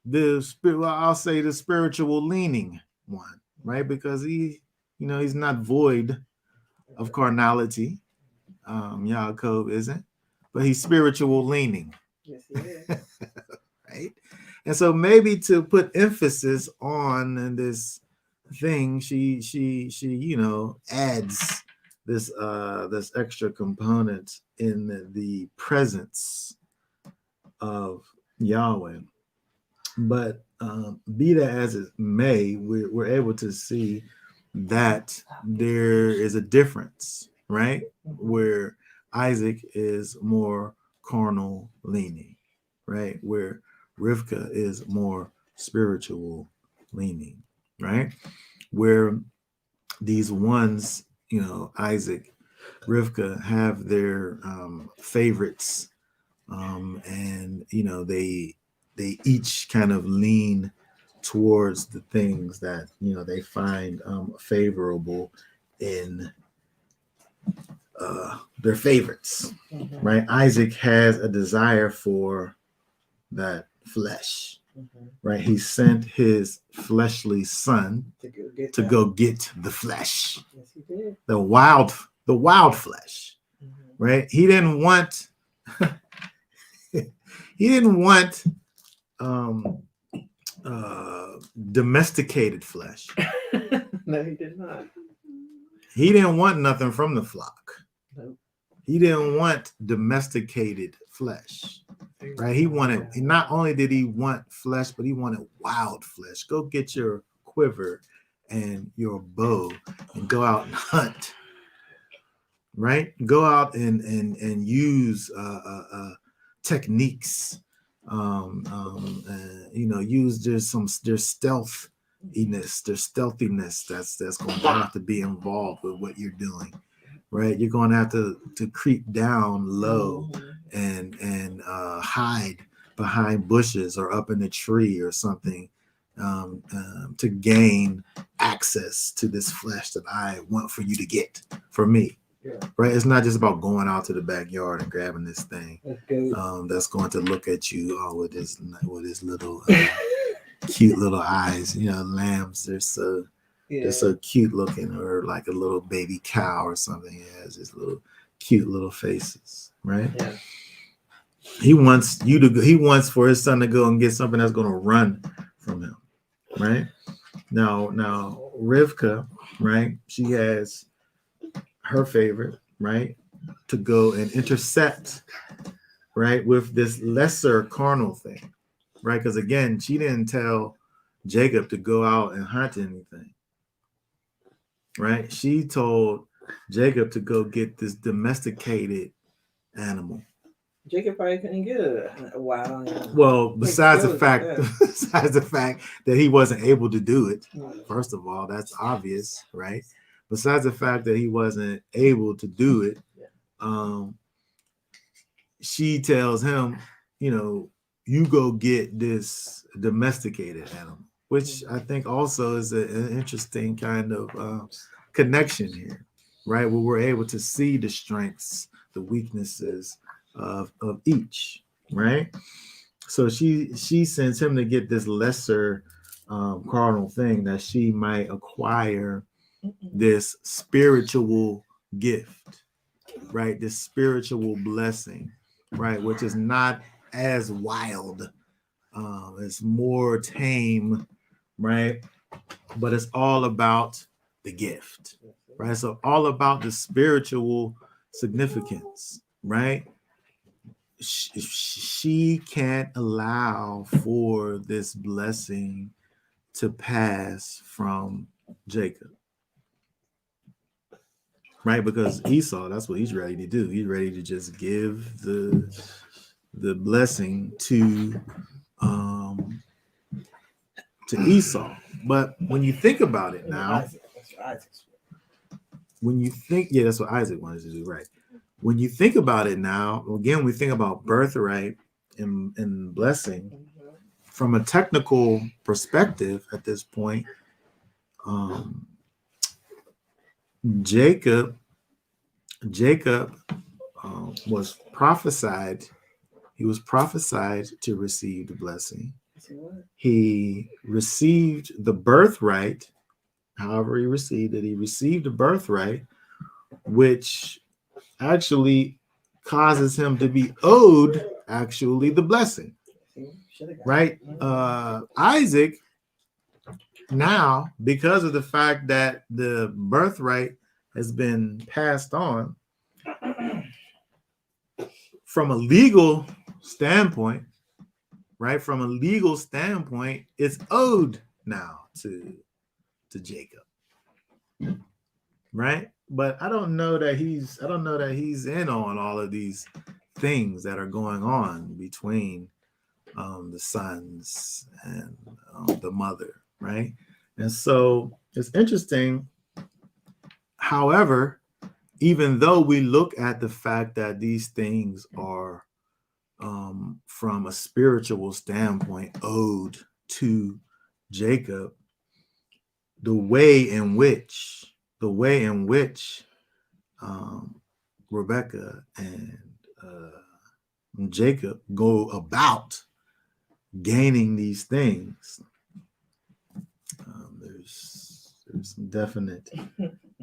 the spirit. Well, I'll say the spiritual leaning one, right? Because he's not void of carnality. Yaakov isn't, but he's spiritual leaning, Yes, he is. right? And so maybe to put emphasis on this thing, she adds this extra component in the presence of Yahweh. But be that as it may, we're able to see that there is a difference, right? Where Isaac is more carnal leaning, right? Where Rivka is more spiritual leaning, right? Where these ones, Isaac, Rivka, have their favorites, and they each kind of lean towards the things that they find favorable in their favorites, right? Isaac has a desire for that flesh, right? He sent his fleshly son to go get the flesh. Yes, he did. The wild flesh, right? He didn't want domesticated flesh. No, he did not. He didn't want nothing from the flock. Nope. He didn't want domesticated flesh, right? He wanted, not only did he want flesh, but he wanted wild flesh. Go get your quiver and your bow and go out and hunt, right? Go out and use techniques. Use their stealthiness that's going to have to be involved with what you're doing, right? You're going to have to creep down low and hide behind bushes or up in a tree or something to gain access to this flesh that I want for you to get for me. Yeah. Right, it's not just about going out to the backyard and grabbing this thing that's going to look at you with his little cute little eyes. Lambs, they're so cute looking, or like a little baby cow or something. It has his little cute little faces, right? Yeah. He wants for his son to go and get something that's going to run from him, right? Now Rivka, right? She has her favorite, right, to go and intercept, right, with this lesser carnal thing, right? Because again, she didn't tell Jacob to go out and hunt anything, right? She told Jacob to go get this domesticated animal. Jacob probably couldn't get a wild animal. Well, besides the fact that he wasn't able to do it, first of all, that's obvious, right? Besides the fact that he wasn't able to do it, she tells him, you go get this domesticated animal, which I think also is an interesting kind of connection here, right? Where we're able to see the strengths, the weaknesses of each, right? So she sends him to get this lesser carnal thing that she might acquire this spiritual gift, right? This spiritual blessing, right? Which is not as wild. It's more tame, right? But it's all about the gift, right? So all about the spiritual significance, right? She can't allow for this blessing to pass from Jacob. Right, because Esau, that's what he's ready to do. He's ready to just give the blessing to Esau. But when you think about it now, that's what Isaac wanted to do, right? When you think about it now, again, we think about birthright and blessing from a technical perspective at this point. Jacob was prophesied. He was prophesied to receive the blessing, He received the birthright, however he received it. He received the birthright, which actually causes him to be owed actually the blessing, right? Isaac, now, because of the fact that the birthright has been passed on, from a legal standpoint, right? From a legal standpoint, it's owed now to Jacob, right? But I don't know that he's in on all of these things that are going on between the sons and the mother, right? And so it's interesting. However, even though we look at the fact that these things are from a spiritual standpoint owed to Jacob, the way in which Rebecca and Jacob go about gaining these things, there's some definite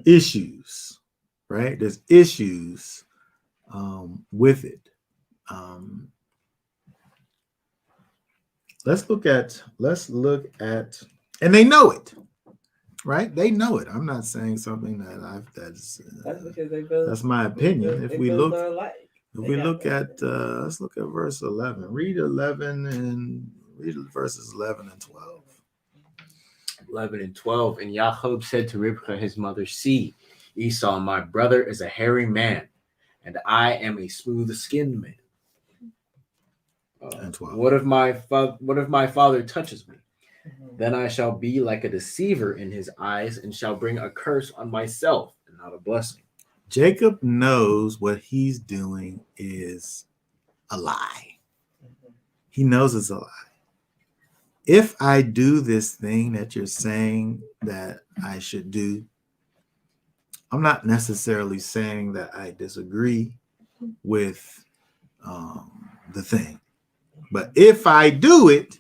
issues, right? There's issues with it. Let's look at, and they know it, right? They know it. I'm not saying something that's because they build. that's my opinion. If we look at, that. let's look at verse 11. Read 11 and read verses 11 and 12. 11 and 12. And Jacob said to Rivkah, his mother, see, Esau, my brother, is a hairy man, and I am a smooth-skinned man. And 12. What if my father touches me? Then I shall be like a deceiver in his eyes, and shall bring a curse on myself and not a blessing. Jacob knows what he's doing is a lie. He knows it's a lie. If I do this thing that you're saying that I should do, I'm not necessarily saying that I disagree with the thing. But if I do it,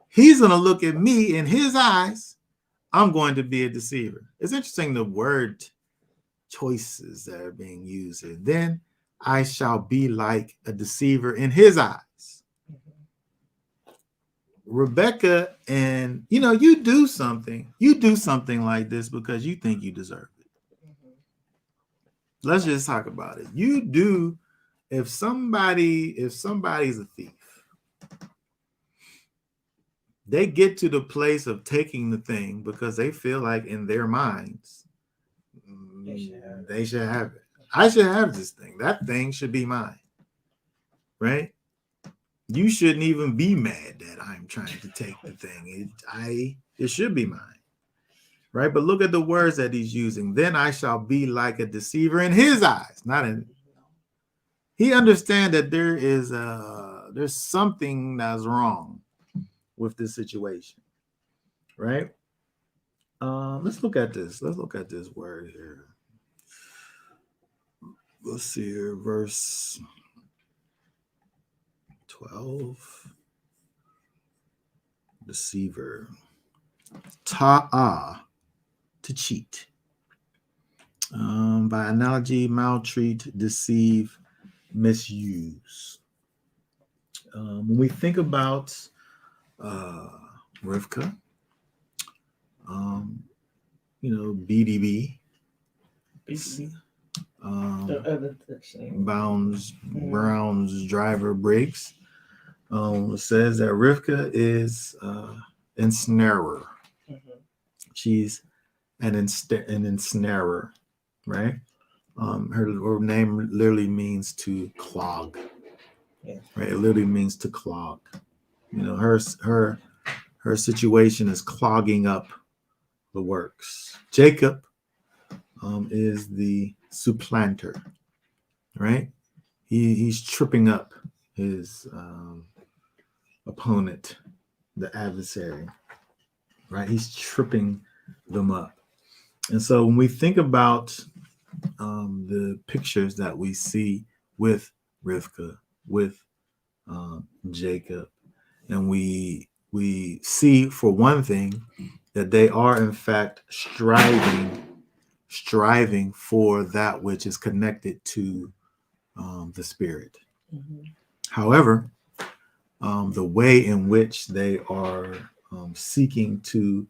he's going to look at me in his eyes. I'm going to be a deceiver. It's interesting the word choices that are being used here. Then I shall be like a deceiver in his eyes. Rebecca, and you do something like this because you think you deserve it. Let's just talk about it. You do, if somebody's a thief, they get to the place of taking the thing because they feel like in their minds they should have it. I should have this thing. That thing should be mine, right? You shouldn't even be mad that I'm trying to take the thing. It should be mine, right? But look at the words that he's using. Then I shall be like a deceiver in his eyes, not in. He understands that there's something that's wrong with this situation, right? Let's look at this. Let's look at this word here. Let's see here, verse 12. Deceiver. Ta'ah, to cheat. By analogy, maltreat, deceive, misuse. When we think about Rivka, BDB, Brown's driver breaks. It says that Rivka is ensnarer. She's an ensnarer, right? Her name literally means to clog. Yeah. Right? It literally means to clog. Her situation is clogging up the works. Jacob is the supplanter, right? He's tripping up his opponent, the adversary, right? He's tripping them up. And so when we think about the pictures that we see with Rivka, with Jacob, And we see, for one thing, that they are in fact striving for that which is connected to the spirit. Mhm. However, the way in which they are seeking to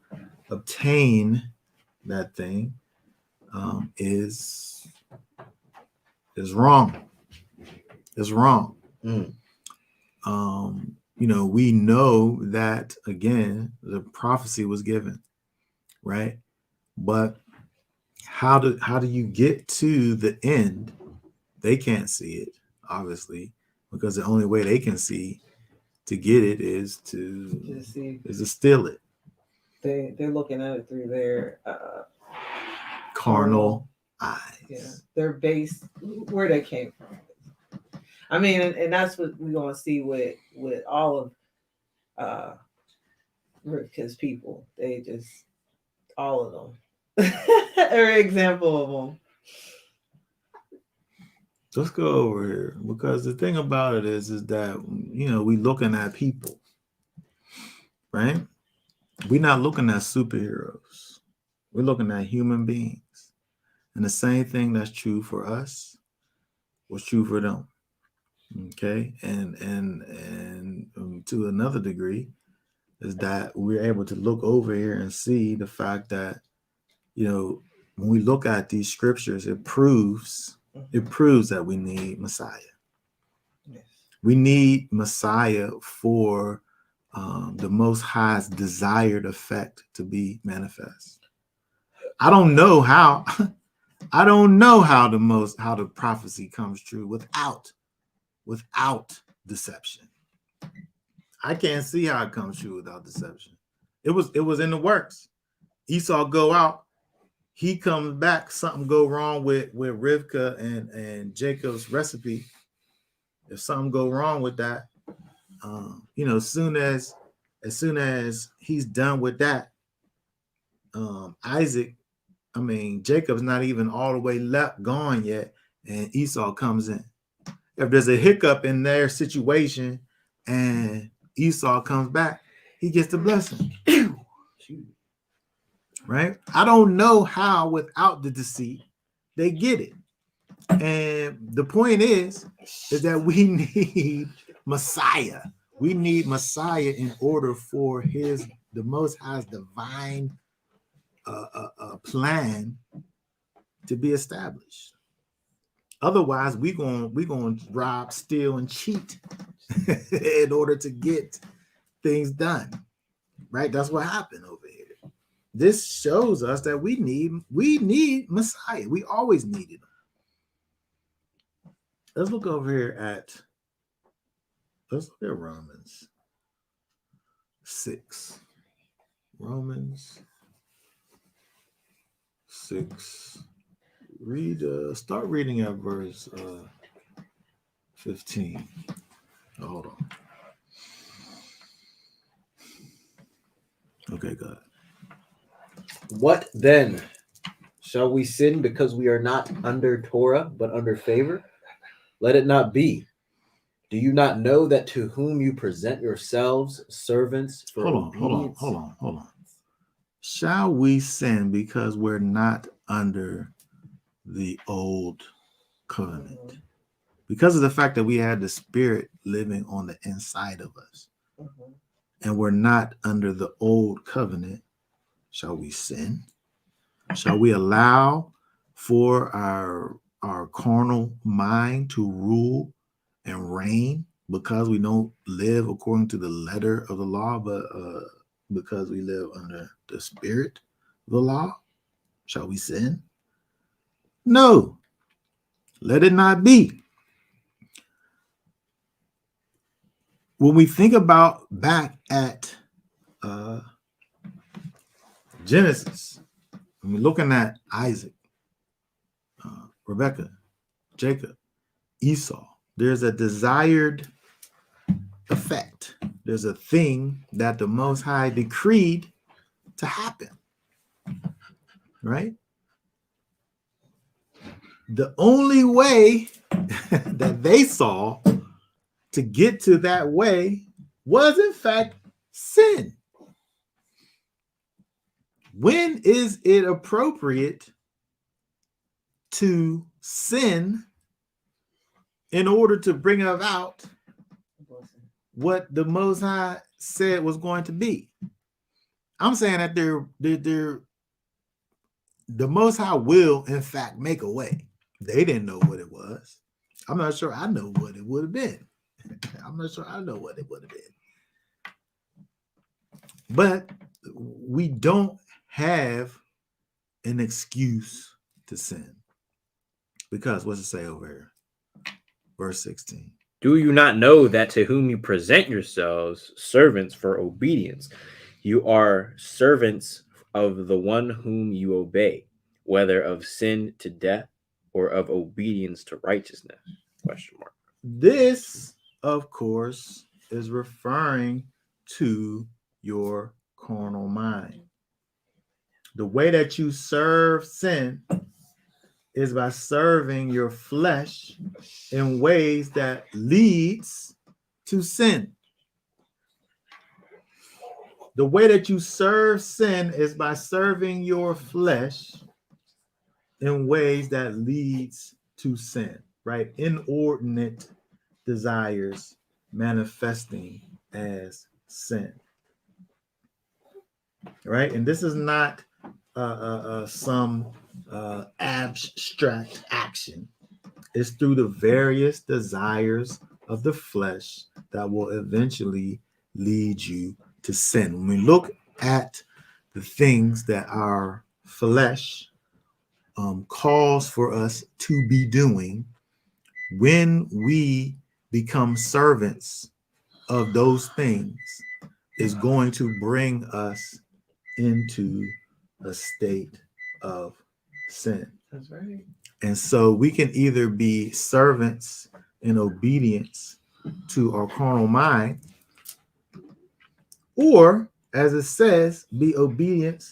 obtain that thing is wrong. Is wrong. Mm. We know that, again, the prophecy was given, right? But how do you get to the end? They can't see it, obviously, because the only way they can see to get it is to steal it. They're looking at it through their Carnal eyes. Yeah, their base, where they came from. I mean, and that's what we're gonna see with all of Rivka's people. They just, all of them. Every example of them. Let's go over here, because the thing about it is that we looking at people, right? We're not looking at superheroes. We're looking at human beings, and the same thing that's true for us was true for them. Okay, and to another degree, is that we're able to look over here and see the fact that when we look at these scriptures, it proves that we need Messiah. Yes. We need Messiah for the Most High's desired effect to be manifest. I don't know how. I don't know how the prophecy comes true without deception. I can't see how it comes true without deception. It was in the works. Esau go out. He comes back. Something go wrong with Rivka and Jacob's recipe. If something go wrong with that, as soon as he's done with that, Jacob's not even all the way gone yet, and Esau comes in. If there's a hiccup in their situation and Esau comes back, he gets the blessing. Right? I don't know how without the deceit they get it. And the point is that we need Messiah. We need Messiah in order for the Most High's divine plan to be established. Otherwise, we're gonna rob, steal, and cheat in order to get things done. Right? That's what happened over here. This shows us that we need Messiah. We always needed him. Let's look over here at Romans 6. Romans 6. Start reading at verse 15. Oh, hold on. Okay, go ahead. What then? Shall we sin because we are not under Torah, but under favor? Let it not be. Do you not know that to whom you present yourselves servants for obedience? Hold on. Shall we sin because we're not under the old covenant? Because of the fact that we had the Spirit living on the inside of us, and we're not under the old covenant, shall we sin? Shall we allow for our carnal mind to rule and reign because we don't live according to the letter of the law, but because we live under the spirit of the law? Shall we sin? No, let it not be. When we think about back at Genesis, when we're looking at Isaac, Rebekah, Jacob, Esau, there's a desired effect. There's a thing that the Most High decreed to happen, right? The only way that they saw to get to that way was in fact sin. When is it appropriate to sin in order to bring about what the Most High said was going to be? I'm saying that the Most High will, in fact, make a way. They didn't know what it was. I'm not sure I know what it would have been. I'm not sure I know what it would have been. But we don't have an excuse to sin. Because what's it say over here? Verse 16. Do you not know that to whom you present yourselves servants for obedience, you are servants of the one whom you obey, whether of sin to death or of obedience to righteousness? Question mark. This, of course, is referring to your carnal mind. The way that you serve sin is by serving your flesh in ways that leads to sin. The way that you serve sin is by serving your flesh in ways that leads to sin, right? Inordinate desires manifesting as sin, right? And this is not some abstract action. It's through the various desires of the flesh that will eventually lead you to sin. When we look at the things that our flesh calls for us to be doing, when we become servants of those things, is going to bring us into a state of sin. That's right. And so we can either be servants in obedience to our carnal mind, or, as it says, be obedient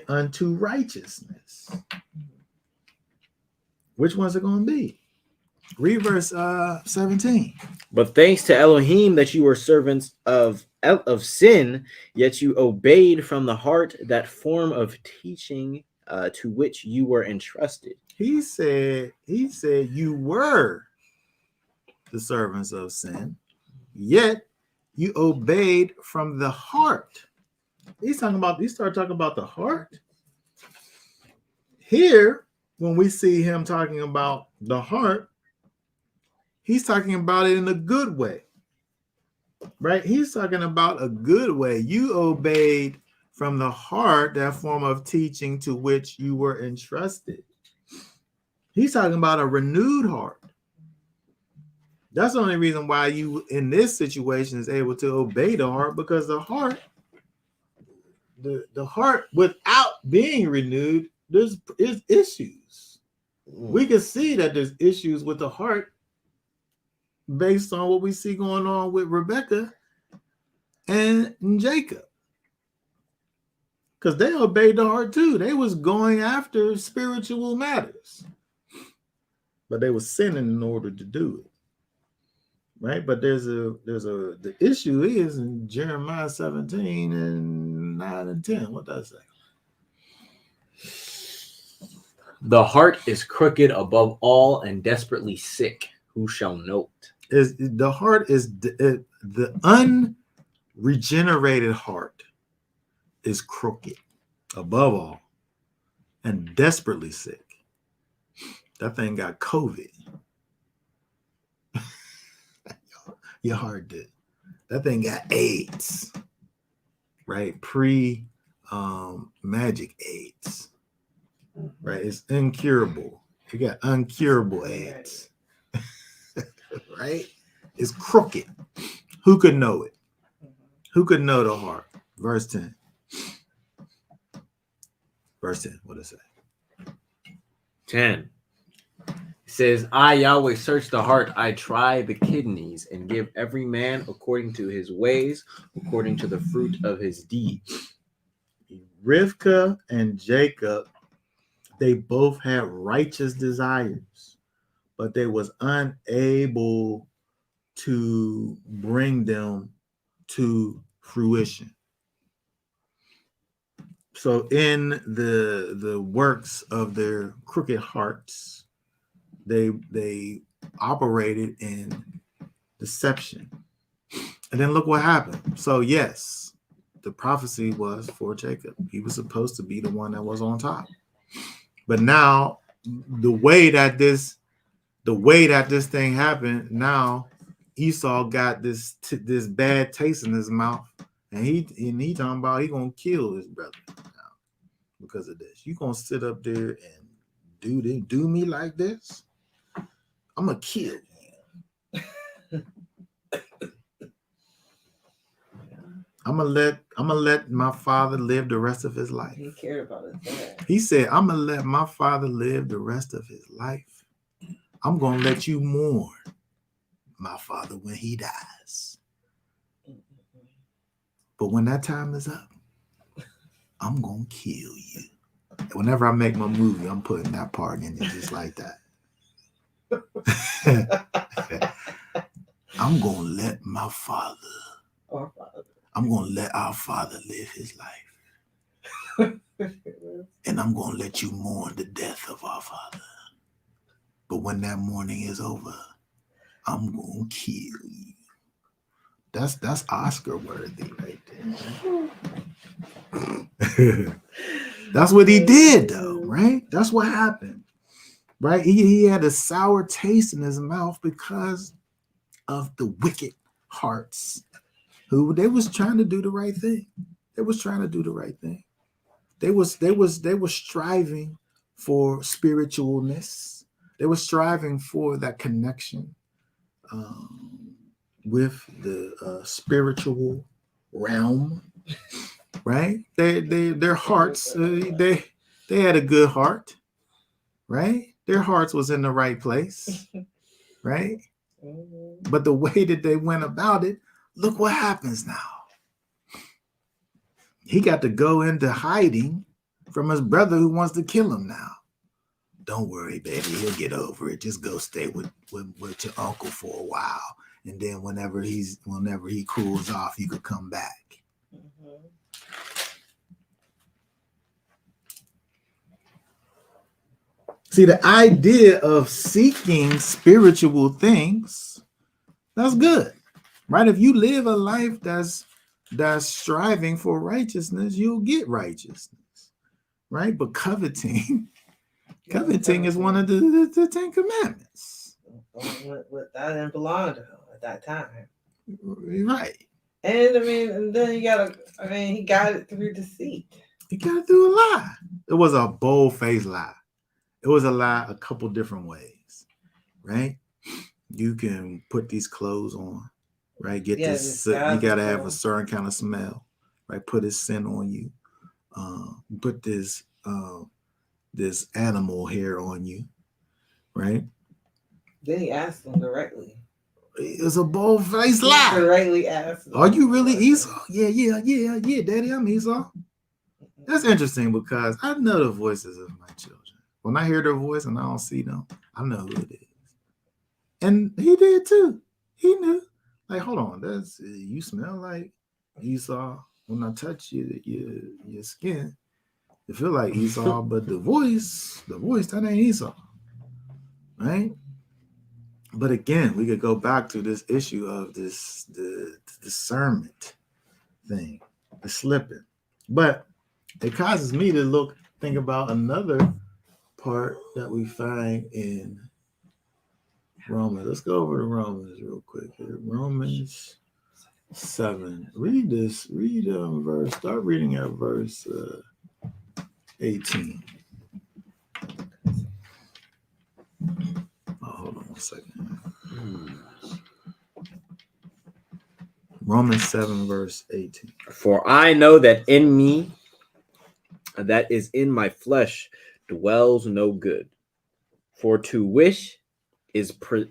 unto righteousness. Which one's it going to be? Read verse 17. But thanks to Elohim that you were servants of sin, yet you obeyed from the heart that form of teaching to which you were entrusted. He said you were the servants of sin, yet you obeyed from the heart. He started talking about the heart. Here, when we see him talking about the heart, he's talking about it in a good way, right? He's talking about a good way. You obeyed from the heart, that form of teaching to which you were entrusted. He's talking about a renewed heart. That's the only reason why you, in this situation, is able to obey the heart, because the heart, the heart without being renewed, there's issues. We can see that there's issues with the heart based on what we see going on with Rebecca and Jacob, because they obeyed the heart too. They was going after spiritual matters, but they were sinning in order to do it, right? But the issue is in Jeremiah 17 and 9 and 10. What does that say? The heart is crooked above all and desperately sick. Who shall know it? Is the heart is the unregenerated heart is crooked above all and desperately sick. That thing got COVID. Your heart did. That thing got AIDS, right? Magic AIDS, right? It's incurable. You got uncurable AIDS, right? It's crooked. Who could know it? Who could know the heart? Verse 10. Verse 10, what does it say? 10. It says, I, Yahweh, search the heart. I try the kidneys and give every man according to his ways, according to the fruit of his deeds. Rivkah and Jacob, they both had righteous desires, but they was unable to bring them to fruition. So in the works of their crooked hearts, they operated in deception. And then look what happened. So yes, the prophecy was for Jacob. He was supposed to be the one that was on top. But now the way that this thing happened, now Esau got this bad taste in his mouth, and he talking about he gonna kill his brother now because of this. You gonna sit up there and do me like this? I'm gonna kill you. I'm gonna let my father live the rest of his life. He cared about his dad. He said, I'm gonna let my father live the rest of his life. I'm gonna let you mourn my father when he dies. But when that time is up, I'm gonna kill you. Whenever I make my movie, I'm putting that part in it just like that. I'm gonna let my father. I'm gonna let our father live his life. And I'm gonna let you mourn the death of our father. But when that mourning is over, I'm gonna kill you. That's Oscar worthy right there. That's what he did though, right? That's what happened. Right? He had a sour taste in his mouth because of the wicked hearts who they was trying to do the right thing. They was trying to do the right thing. They were striving for spiritualness. They were striving for that connection with the spiritual realm, right? Their hearts, they had a good heart, right? Their hearts was in the right place, right? But the way that they went about it, look what happens now. He got to go into hiding from his brother who wants to kill him now. Don't worry, baby. He'll get over it. Just go stay with your uncle for a while. And then whenever he cools off, you could come back. Mm-hmm. See, the idea of seeking spiritual things, that's good. Right? If you live a life that's striving for righteousness, you'll get righteousness. Right? But coveting is one of the 10 commandments. That didn't belong to him at that time. Right. And then he got it through deceit. He got it through a lie. It was a bold-faced lie. It was a lie a couple different ways. Right? You can put these clothes on, right? Get this. You gotta have a certain kind of smell, right? Put his scent on you. Put this animal hair on you, right? Then he asked them directly. It was a bold-faced lie. Directly asked them. Are you really Esau? Yeah, Daddy, I'm Esau. That's interesting because I know the voices of my children. When I hear their voice and I don't see them, I know who it is. And he did too. He knew. Like, hold on, you smell like Esau. When I touch your skin, it feel like Esau, but the voice, that ain't Esau. Right? But again, we could go back to this issue of the discernment thing, the slipping. But it causes me to think about another part that we find in Romans. Let's go over to Romans real quick here. Romans 7. Read this. Start reading at verse 18. Hold on 1 second. Romans 7 verse 18. For I know that in me, that is in my flesh, dwells no good. For to wish is present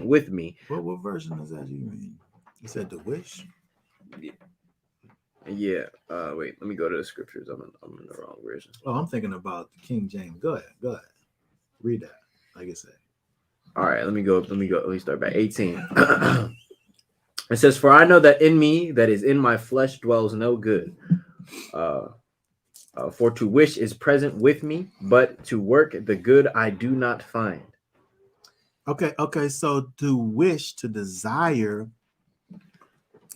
with me. What version is that you read? You said to wish? Yeah. Wait, let me go to the scriptures. I'm in the wrong version. Oh, I'm thinking about the King James. Go ahead. Read that. Like I said. All right, let me go. Let me start back. 18. It says, "For I know that in me, that is in my flesh, dwells no good. For to wish is present with me, but to work the good I do not find." Okay. So to wish, to desire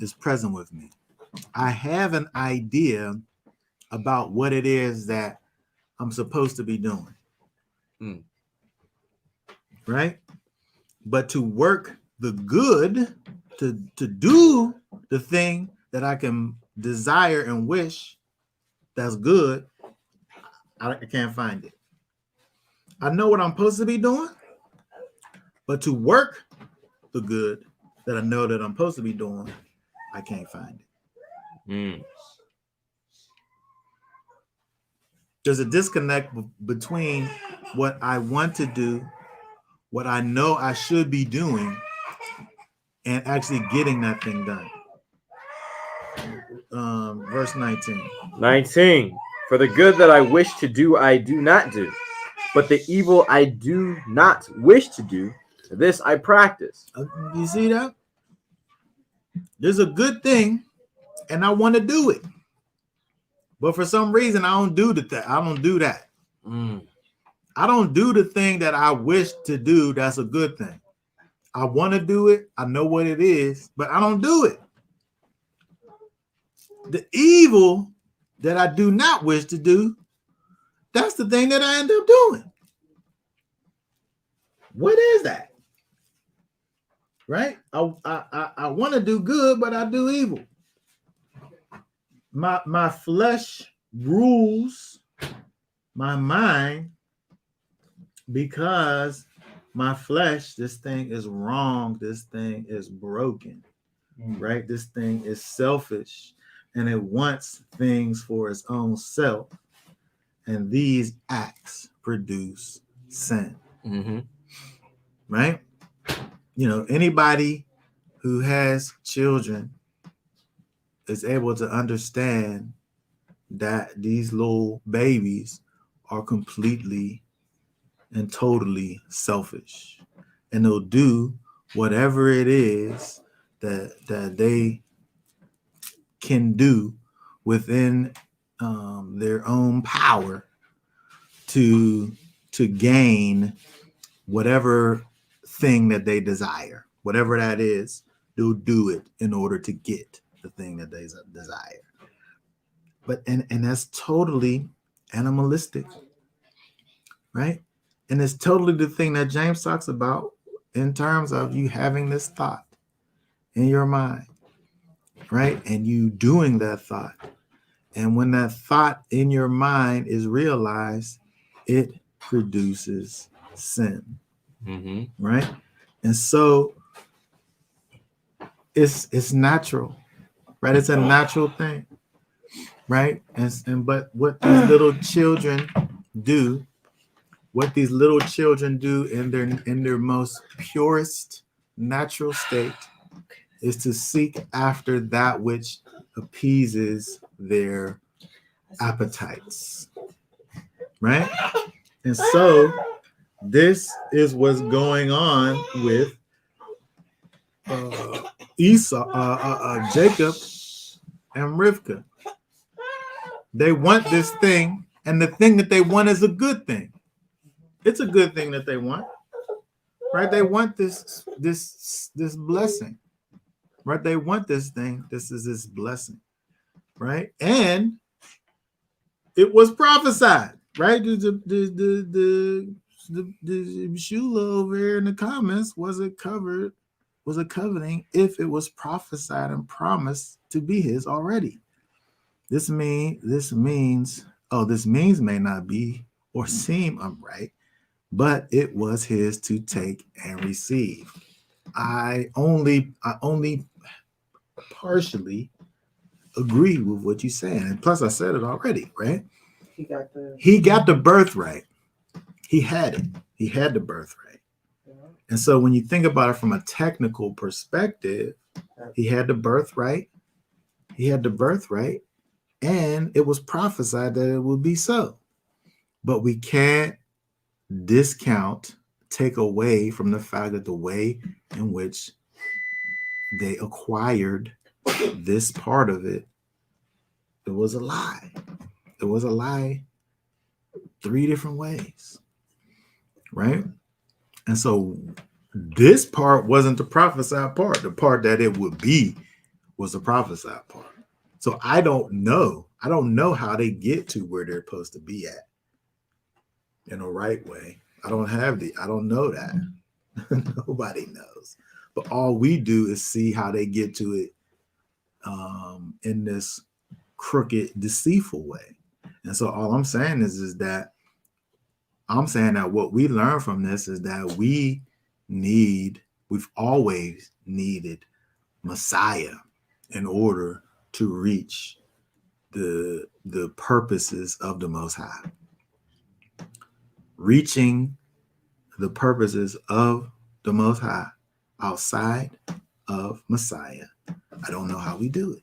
is present with me. I have an idea about what it is that I'm supposed to be doing. Mm. Right? But to work the good, to do the thing that I can desire and wish that's good, I can't find it. I know what I'm supposed to be doing, but to work the good that I know that I'm supposed to be doing, I can't find it. Mm. There's a disconnect between what I want to do, what I know I should be doing, and actually getting that thing done. Verse 19. 19. For the good that I wish to do, I do not do. But the evil I do not wish to do, this I practice. You see that? There's a good thing, and I want to do it. But for some reason, I don't do that. I don't do that. Mm. I don't do the thing that I wish to do. That's a good thing. I want to do it. I know what it is, but I don't do it. The evil that I do not wish to do, that's the thing that I end up doing. What is that? Right? I want to do good, but I do evil. My flesh rules my mind because my flesh, this thing is wrong. This thing is broken, right? This thing is selfish and it wants things for its own self. And these acts produce sin, right? You know, anybody who has children is able to understand that these little babies are completely and totally selfish, and they'll do whatever it is that they can do within their own power to gain whatever thing that they desire, whatever that is. They'll do it in order to get the thing that they desire. But and that's totally animalistic, right? And it's totally the thing that James talks about in terms of you having this thought in your mind, right? And you doing that thought. And when that thought in your mind is realized, it produces sin, right? And so it's natural, right? It's a natural thing, right? And but what these little children do, in their most purest natural state is to seek after that which appeases their appetites, right? And so this is what's going on with Jacob and Rivka. They want this thing, and the thing that they want is a good thing. It's a good thing that they want, right? They want this blessing, right? They want this thing. This is this blessing, right? And it was prophesied, right? The Shula over here in the comments was a coveting if it was prophesied and promised to be his already. This means may not be or seem upright, but it was his to take and receive. I only partially agree with what you're saying. And plus I said it already, right? He got the birthright. He had it. He had the birthright. Yeah. And so when you think about it from a technical perspective, he had the birthright. And it was prophesied that it would be so. But we can't discount take away from the fact that the way in which they acquired this part of it, it was a lie. It was a lie 3 different ways, right? And so this part wasn't the prophesied part. The part that it would be was the prophesied part. So I don't know. I don't know how they get to where they're supposed to be at in the right way. I don't know that. Nobody knows. But all we do is see how they get to it in this crooked, deceitful way. And so all I'm saying is that what we learn from this is that we've always needed Messiah in order to reach the purposes of the Most High. Reaching the purposes of the Most High outside of Messiah, I don't know how we do it.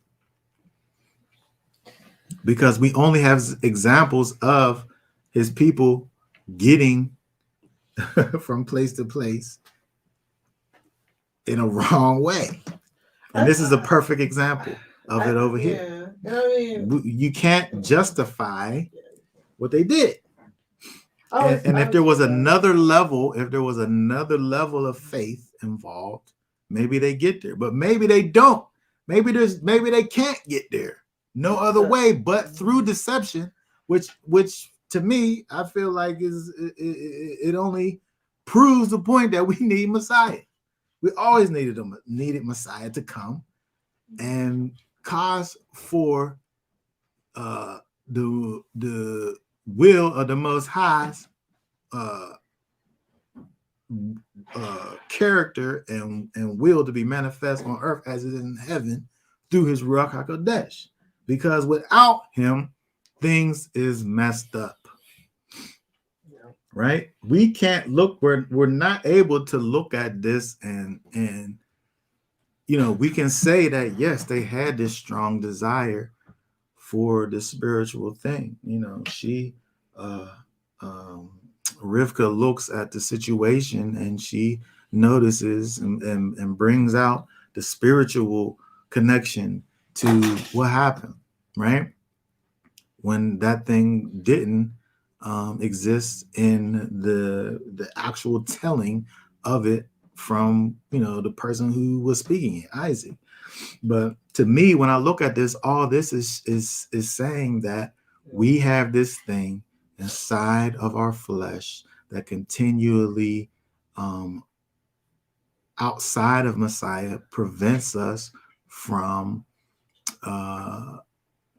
Because we only have examples of his people getting from place to place in a wrong way. And this is a perfect example of it over here. Yeah. I mean, You can't justify what they did. And if there was another level, of faith involved, maybe they get there, but maybe they don't. Maybe they can't get there. No other way but through deception, which to me, I feel like it only proves the point that we need Messiah. We always needed Messiah to come and cause for the will of the Most High's character and will to be manifest on earth as it is in heaven through his Ruach HaKodesh. Because without him, things is messed up. Yeah. Right? We can't look, we're not able to look at this and we can say that yes, they had this strong desire for the spiritual thing. She Rivka looks at the situation and she notices and brings out the spiritual connection to what happened, right? When that thing didn't exist in the actual telling of it from the person who was speaking it, Isaac. But to me, when I look at this, all this is saying that we have this thing inside of our flesh that continually outside of Messiah prevents us from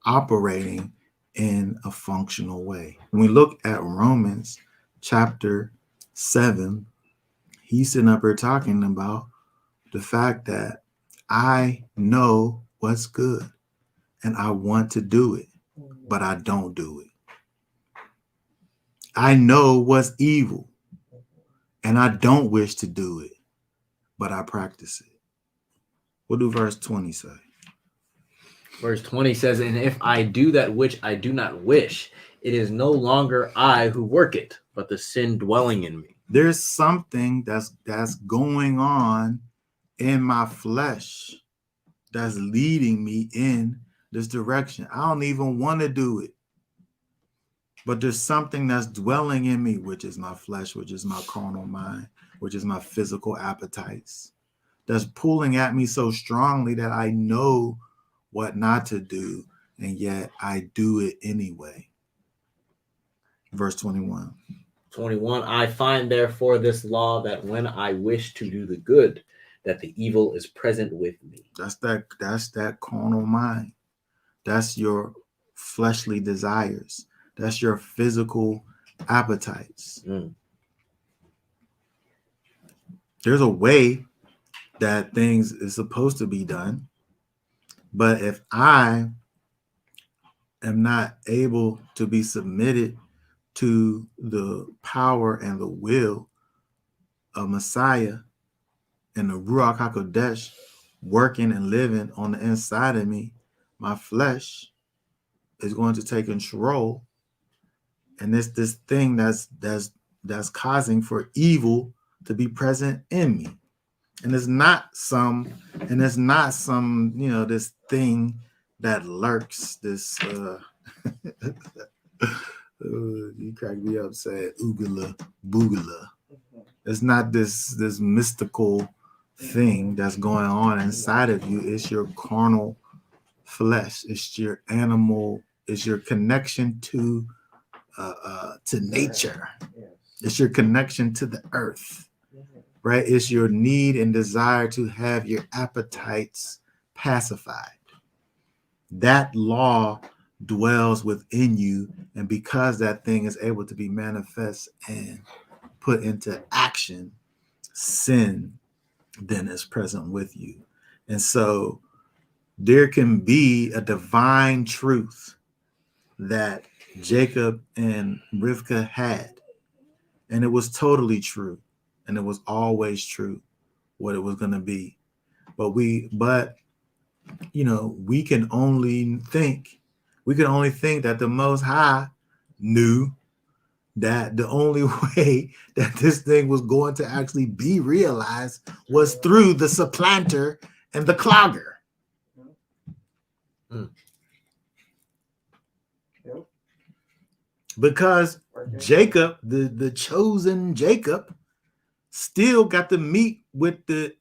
operating in a functional way. When we look at Romans chapter 7, he's sitting up here talking about the fact that I know what's good and I want to do it, but I don't do it. I know what's evil and I don't wish to do it, but I practice it. What do verse 20 say? Verse 20 says, and if I do that which I do not wish, it is no longer I who work it, but the sin dwelling in me. There's something that's going on in my flesh that's leading me in this direction. I don't even want to do it. But there's something that's dwelling in me, which is my flesh, which is my carnal mind, which is my physical appetites, that's pulling at me so strongly that I know what not to do, and yet I do it anyway. Verse 21. 21, I find therefore this law that when I wish to do the good, that the evil is present with me. That's that carnal mind. That's your fleshly desires. That's your physical appetites. There's a way that things is supposed to be done. But if I am not able to be submitted to the power and the will of Messiah and the Ruach HaKodesh working and living on the inside of me, my flesh is going to take control. And this thing that's causing for evil to be present in me. And it's not some, this thing that lurks, this you crack me up saying oogala boogala. It's not this mystical thing that's going on inside of you. It's your carnal flesh. It's your animal. It's your connection to nature. It's your connection to the earth, right? It's your need and desire to have your appetites pacified. That law dwells within you, and because that thing is able to be manifest and put into action, sin then is present with you. And so there can be a divine truth that Jacob and Rivka had, and it was totally true, and it was always true what it was going to be. But we can only think that the Most High knew that the only way that this thing was going to actually be realized was through the supplanter and the clogger. Because Jacob, the chosen Jacob, still got to meet with the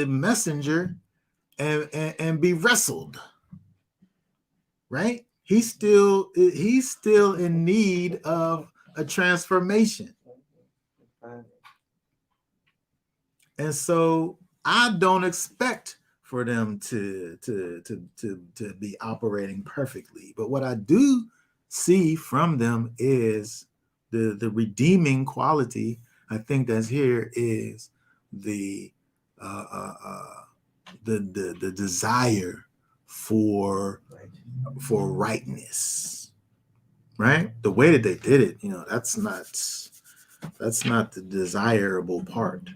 messenger and be wrestled. Right? He's still in need of a transformation. And so I don't expect for them to be operating perfectly. But what I do see from them is the redeeming quality. I think that's here is the desire for rightness, right? The way that they did it, that's not the desirable part,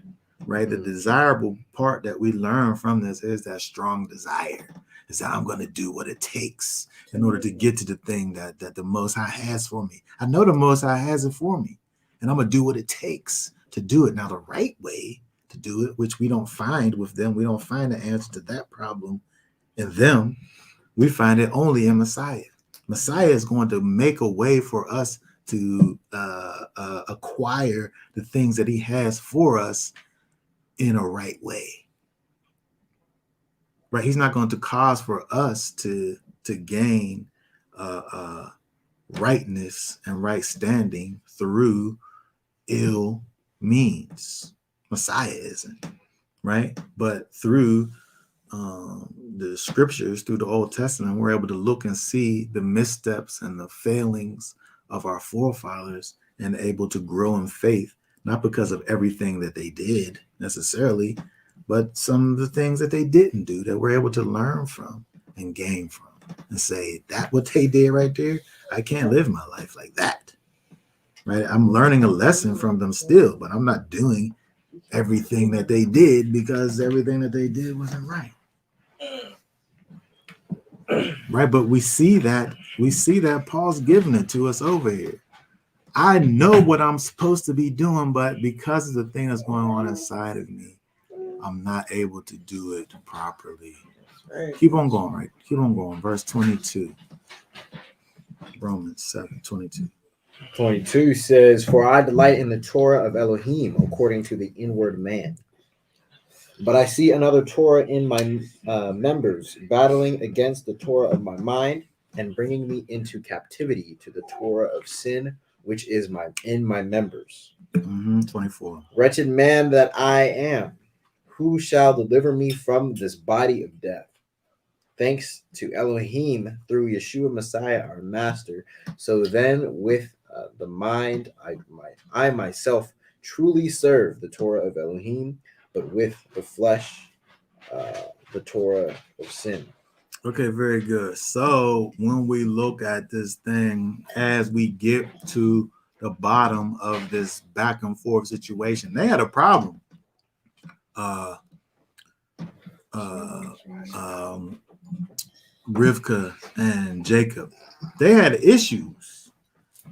right? The desirable part that we learn from this is that strong desire, is that I'm going to do what it takes in order to get to the thing that the Most High has for me. I know the Most High has it for me, and I'm going to do what it takes to do it. Now, the right way to do it, which we don't find with them, we don't find the answer to that problem in them. We find it only in Messiah. Messiah is going to make a way for us to acquire the things that he has for us in a right way. Right? He's not going to cause for us to gain rightness and right standing through ill means. Messiah isn't, right? But through the scriptures, through the Old Testament, we're able to look and see the missteps and the failings of our forefathers and able to grow in faith, not because of everything that they did necessarily, but some of the things that they didn't do that we're able to learn from and gain from and say, that what they did right there, I can't live my life like that, right? I'm learning a lesson from them still, but I'm not doing everything that they did because everything that they did wasn't right. Right, but we see that Paul's giving it to us over here. I know what I'm supposed to be doing, but because of the thing that's going on inside of me, I'm not able to do it properly. Keep on going, right? Keep on going. Verse 22. Romans 7:22. 22 says, "For I delight in the Torah of Elohim according to the inward man. But I see another Torah in my members, battling against the Torah of my mind and bringing me into captivity to the Torah of sin, which is in my members. 24. Wretched man that I am, who shall deliver me from this body of death? Thanks to Elohim through Yeshua Messiah, our master. So then with the mind, I myself truly serve the Torah of Elohim, but with the flesh, the Torah of sin." Okay, very good. So when we look at this thing, as we get to the bottom of this back and forth situation, they had a problem. Rivka and Jacob, they had issues.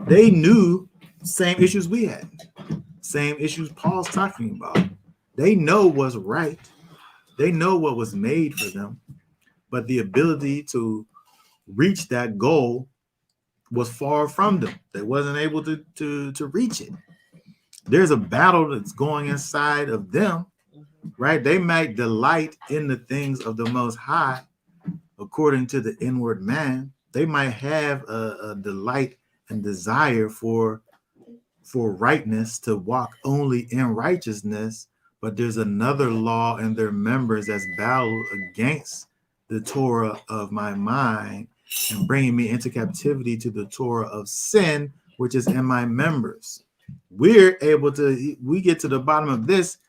They knew same issues we had. same issues Paul's talking about. They know what's right. They know what was made for them, but the ability to reach that goal was far from them. They wasn't able to reach it. There's a battle that's going inside of them, right? They might delight in the things of the Most High, according to the inward man. They might have a delight and desire for rightness, to walk only in righteousness, but there's another law in their members that's battled against the Torah of my mind and bringing me into captivity to the Torah of sin, which is in my members. We get to the bottom of this.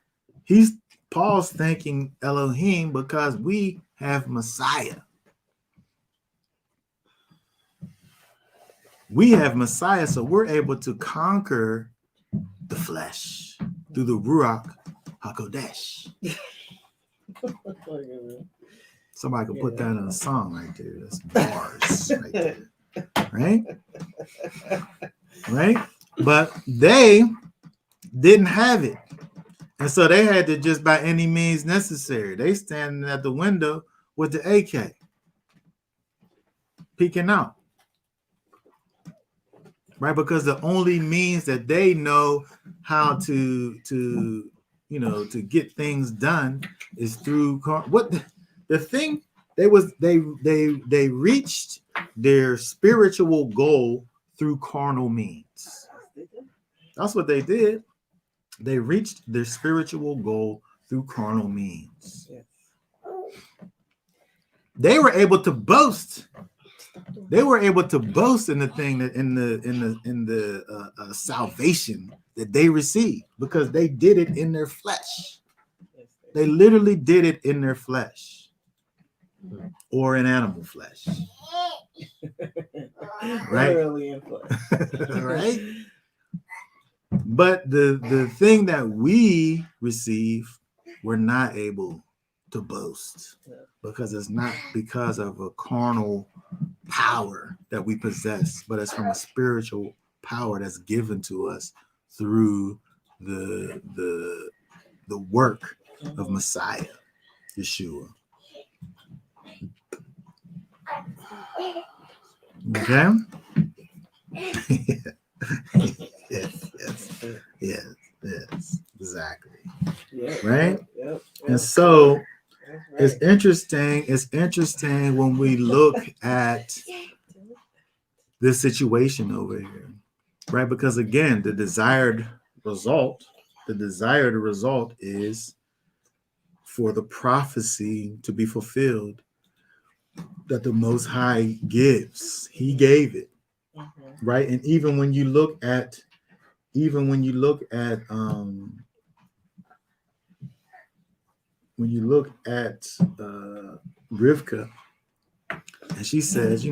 Paul's thanking Elohim because we have Messiah. We have Messiah, so we're able to conquer the flesh through the Ruach HaKodesh. Somebody could put that in a song right there. That's bars right there. Right? Right? But they didn't have it. And so they had to just by any means necessary. They standing at the window with the AK, peeking out. Right? Because the only means that they know how to get things done is through the thing they reached their spiritual goal through carnal means. That's what they did. They reached their spiritual goal through carnal means. They were able to boast. They were able to boast in the thing that in the salvation that they received because they did it in their flesh. They literally did it in their flesh or in animal flesh. Right? Literally in flesh. Right? But the thing that we receive, we're not able to boast because it's not because of a carnal power that we possess, but it's from a spiritual power that's given to us through the work of Messiah, Yeshua. Okay. yes, exactly. Right? Yep. And so it's interesting when we look at this situation over here, right? Because again, the desired result is for the prophecy to be fulfilled that the Most High gives. He gave it, right? And even when you look at Rivka, and she says,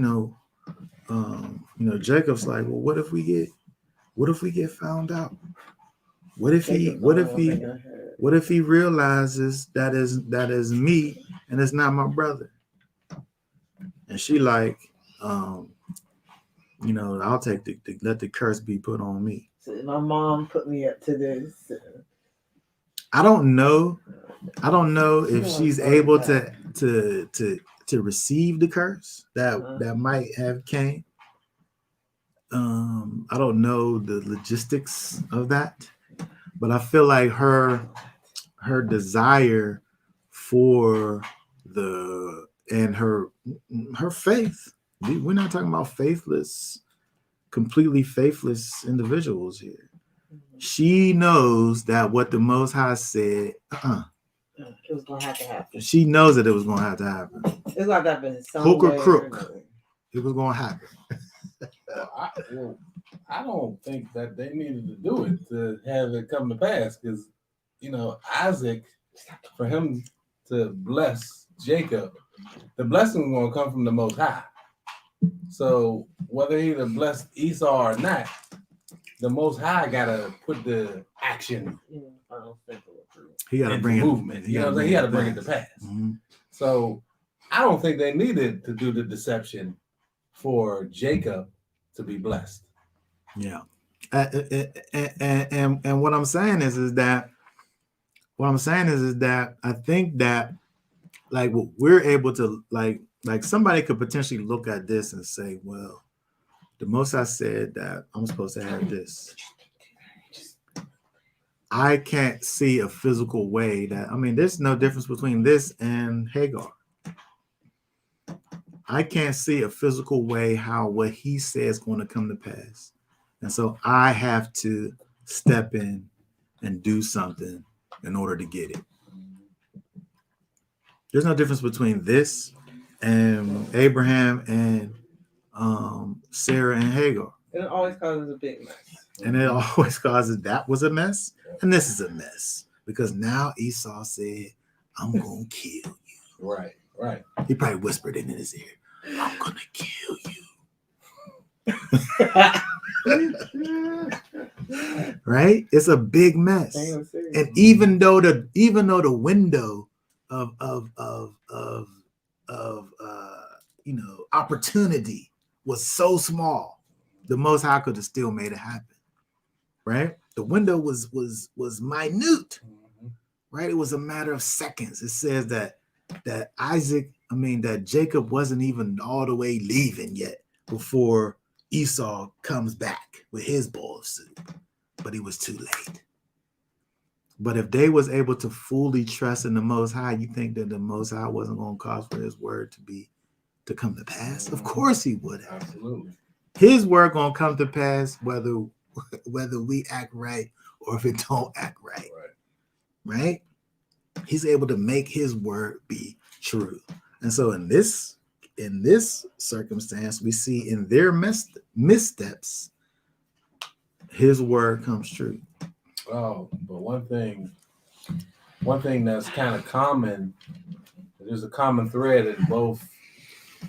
Jacob's like, well, what if we get found out? What if he realizes that is me and it's not my brother? And she like, I'll take let the curse be put on me. So my mom put me up to this. I don't know if she's able to receive the curse that might have came. I don't know the logistics of that, but I feel like her desire for her faith. We're not talking about completely faithless individuals here. She knows that what the Most High said, it was gonna have to happen. She knows that it was gonna have to happen. It's gonna happen some hook or way crook. It was gonna happen. I don't think that they needed to do it to have it come to pass because, Isaac, for him to bless Jacob, the blessing was going to come from the Most High. So whether he blessed Esau or not, the Most High got to put the action. He got to bring movement. He got to bring it to pass. Mm-hmm. So I don't think they needed to do the deception for Jacob to be blessed. Yeah. And what I'm saying is that I think that like what we're able to like somebody could potentially look at this and say, well, the Most High said that I'm supposed to have this. I can't see a physical way that, I mean, there's no difference between this and Hagar. I can't see a physical way how what he says is going to come to pass. And so I have to step in and do something in order to get it. There's no difference between this and Abraham and Sarah and Hagar. It always causes a big mess. And it always causes that was a mess. And this is a mess. Because now Esau said, I'm going to kill you. Right, right. He probably whispered it in his ear. I'm going to kill you. Right? It's a big mess. And even though the window of opportunity was so small, the Most High could have still made it happen. Right? The window was minute. Right? It was a matter of seconds. It says that Jacob wasn't even all the way leaving yet before Esau comes back with his bowl of soup. But he was too late. But if they was able to fully trust in the Most High, you think that the Most High wasn't going to cause for his word to come to pass? Of course he would have. Absolutely. His word going to come to pass whether we act right or if it don't act right. Right? He's able to make his word be true. And so in this circumstance, we see in their missteps, his word comes true. Oh, but one thing that's kind of common, there's a common thread in both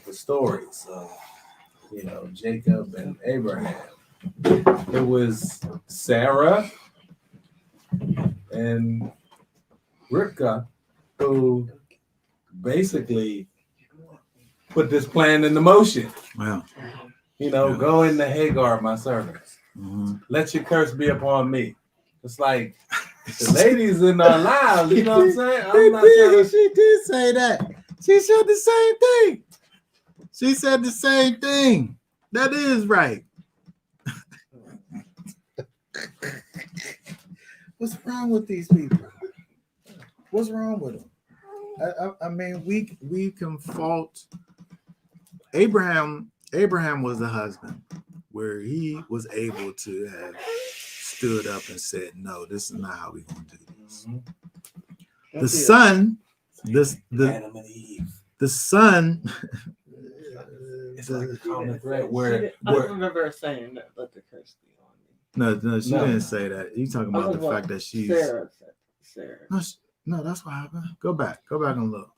the stories of, Jacob and Abraham. It was Sarah and Rivka who basically put this plan into motion. Wow. Go into Hagar, my servants. Mm-hmm. Let your curse be upon me. It's like the ladies in our lives, you know what I'm saying? She did say that. She said the same thing. She said the same thing. That is right. What's wrong with these people? What's wrong with them? I mean, we can fault Abraham. Abraham was the husband where he was able to have stood up and said, no, this is not how we're going to do this. Mm-hmm. The son, Adam and Eve. The son. It's like a common thread where I remember her saying that, let the curse be on me. No, she didn't say that. You talking about the fact that she's Sarah. No, that's what happened. Go back and look.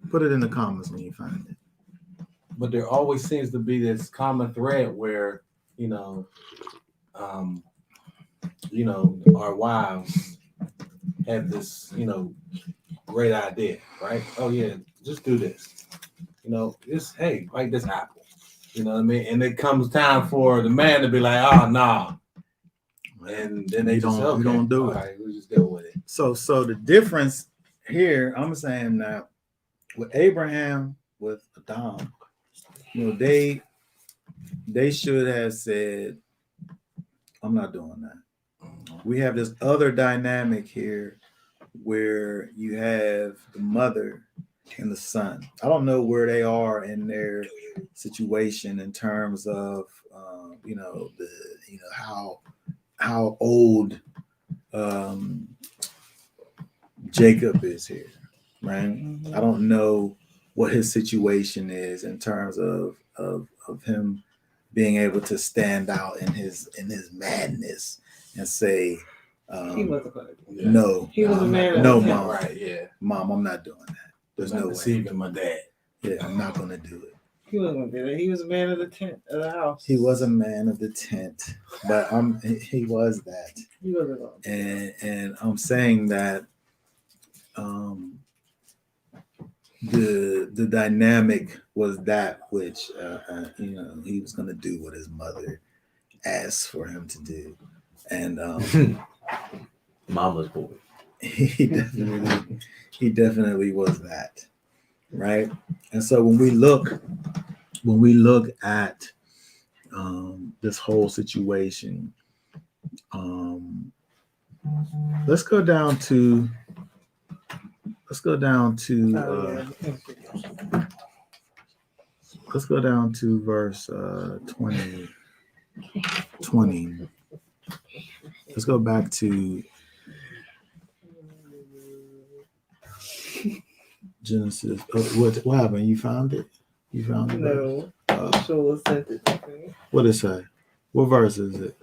Put it in the comments when you find it. But there always seems to be this common thread where, our wives have this, great idea, right? Oh yeah, just do this. Hey, like this apple. You know what I mean? And it comes time for the man to be like, oh no. And then they don't do it. Right, we just deal with it. So the difference here, I'm saying that with Abraham, with Adam, they should have said, I'm not doing that. We have this other dynamic here where you have the mother and the son. I don't know where they are in their situation in terms of how old Jacob is here, right? Mm-hmm. I don't know what his situation is in terms of him being able to stand out in his madness and say, he wasn't going to do that. No, he was a man. No, Mom. Right, yeah. Mom, I'm not doing that. There's no way. Deceiving my dad. Yeah, I'm not going to do it. He wasn't going to do that. He was a man of the tent, of the house. He was a man of the tent, but he was that. He wasn't going to do that. And I'm saying that the dynamic was that which he was going to do what his mother asked for him to do. And Mama's boy. he definitely was that, right? And so when we look at this whole situation, let's go down to let's go down to verse 20. Let's go back to Genesis. What happened? You found it? You found it? No, Shula sent it to me. What did it say? What verse is it?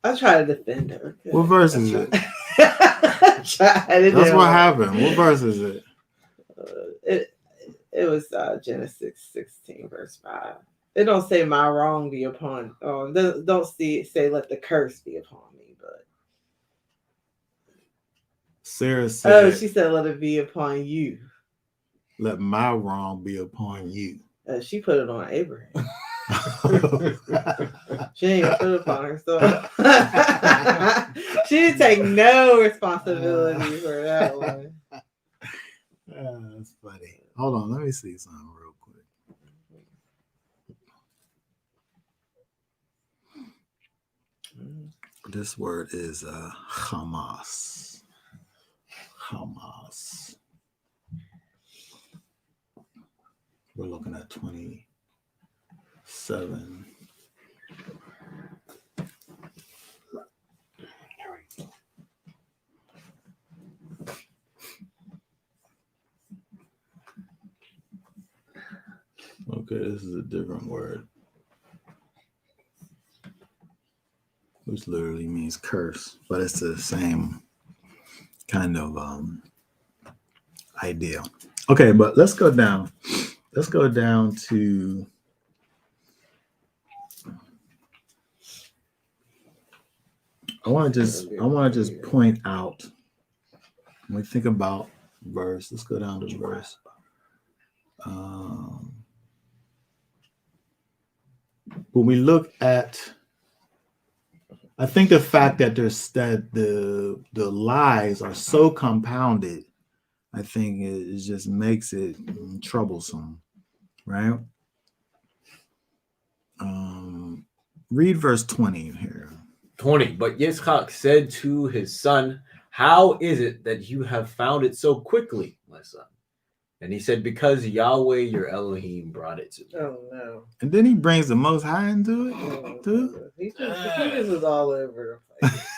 I try to defend her. What verse is it? That's what happened. What verse is it? It was Genesis 16 verse 5. It don't say my wrong be upon. Don't say let the curse be upon me, but Sarah said, she said let it be upon you. Let my wrong be upon you. She put it on Abraham. She ain't put it upon herself. She didn't take no responsibility for that one. That's funny. Hold on, let me see something real quick. This word is Hamas. Hamas. We're looking at 27. Okay, this is a different word, which literally means curse, but it's the same kind of idea. Okay, but let's go down. Let's go down to I want to just point out when we think about verse. Let's go down to verse. When we look at, I think the fact that the lies are so compounded, I think it just makes it troublesome, right? Read verse 20 here. 20. But Yitzchak said to his son, how is it that you have found it so quickly, my son? And he said, because Yahweh your Elohim brought it to me. Oh no! And then he brings the Most High into it too. He just was all over the place.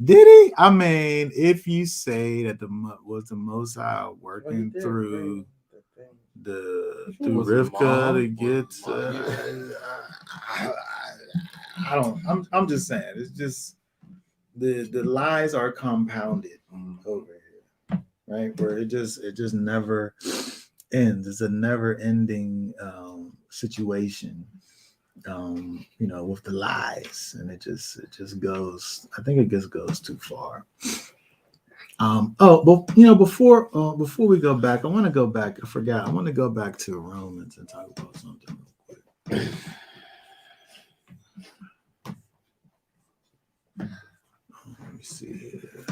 Did he? I mean, if you say that the Most High working through Rivka to get, I don't. I'm just saying. It's just the lies are compounded over here, right? Where it just never ends. It's a never ending situation. With the lies, and it just goes. I think it just goes too far. Before we go back, I want to go back. I forgot. I want to go back to Romans and talk about something real quick. Let me see here.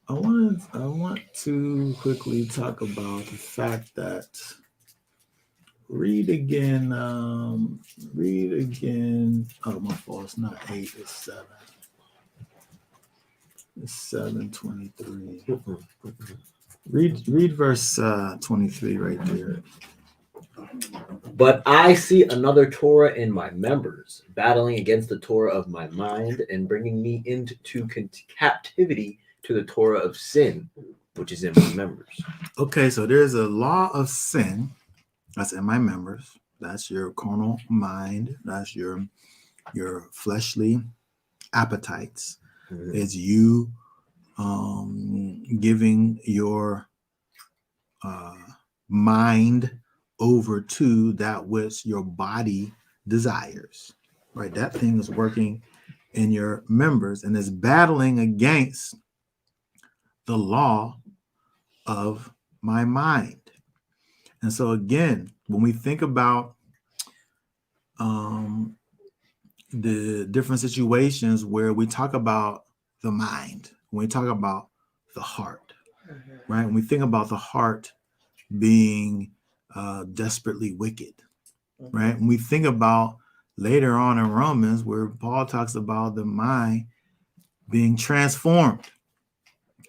I want to quickly talk about the fact that read again. Oh, my fault. It's not 8, it's 7. It's 7:23. Read verse 23 right there. But I see another Torah in my members, battling against the Torah of my mind and bringing me into captivity to the Torah of sin, which is in my members. Okay, so there's a law of sin that's in my members. That's your carnal mind. That's your fleshly appetites. Mm-hmm. It's you giving your mind over to that which your body desires, right? That thing is working in your members and is battling against the law of my mind. And so again, when we think about the different situations where we talk about the mind, when we talk about the heart, right? When we think about the heart being desperately wicked, right? When we think about later on in Romans, where Paul talks about the mind being transformed.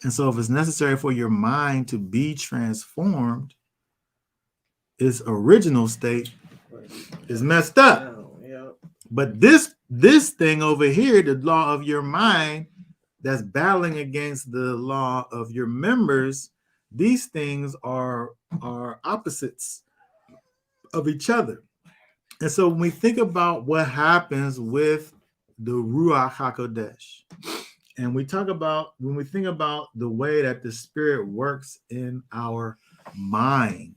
And so if it's necessary for your mind to be transformed, its original state is messed up. But this thing over here, the law of your mind, that's battling against the law of your members, these things are opposites of each other. And so when we think about what happens with the Ruach HaKodesh, and we talk about, when we think about the way that the Spirit works in our mind,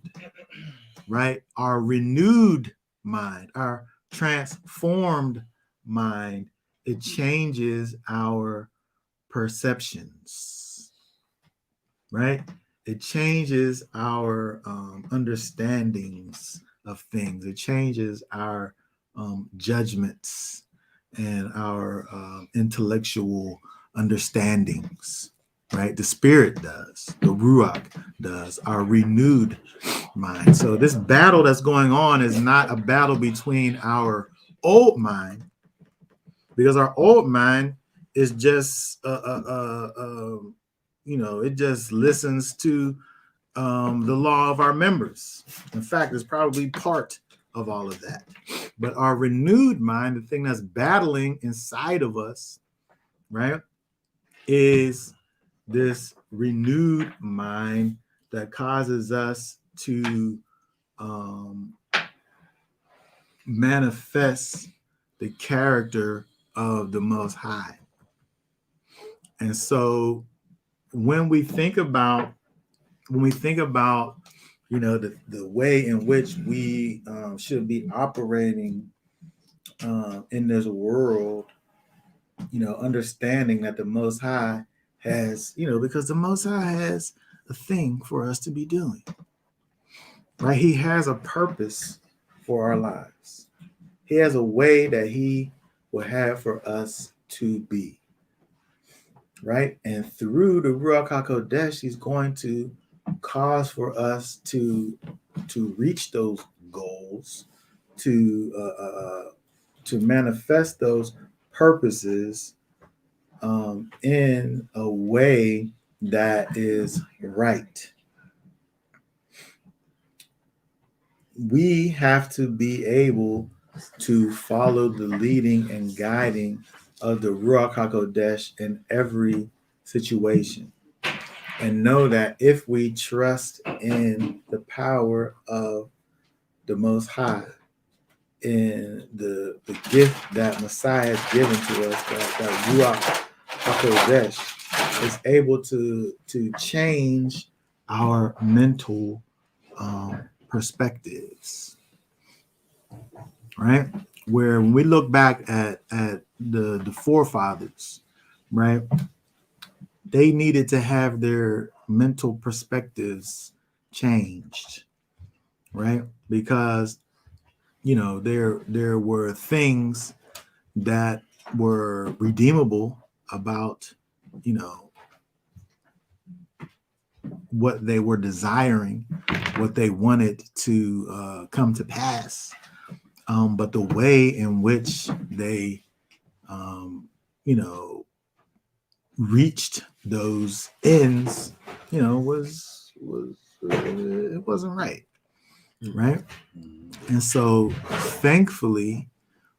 right? Our renewed mind, our transformed mind, it changes our perceptions, right? It changes our understandings of things. It changes our judgments and our intellectual understandings, right? The Spirit does, the Ruach does, our renewed mind. So this battle that's going on is not a battle between our old mind, because our old mind is just it just listens to the law of our members. In fact, it's probably part of all of that. But our renewed mind, the thing that's battling inside of us, right, is this renewed mind that causes us to manifest the character of the Most High. And so when we think about the way in which we should be operating in this world, understanding that the Most High has, because the Most High has a thing for us to be doing, right? He has a purpose for our lives. He has a way that he will have for us to be, right? And through the Ruach HaKodesh, he's going to cause for us to reach those goals, to manifest those purposes in a way that is right. We have to be able to follow the leading and guiding of the Ruach HaKodesh in every situation, and know that if we trust in the power of the Most High, in the gift that Messiah has given to us, that Ruach HaKodesh is able to change our mental perspectives, right? Where when we look back at the forefathers, right, they needed to have their mental perspectives changed, right? Because there were things that were redeemable about what they were desiring, what they wanted to come to pass, but the way in which they reached those ends was it wasn't right. Right. And so thankfully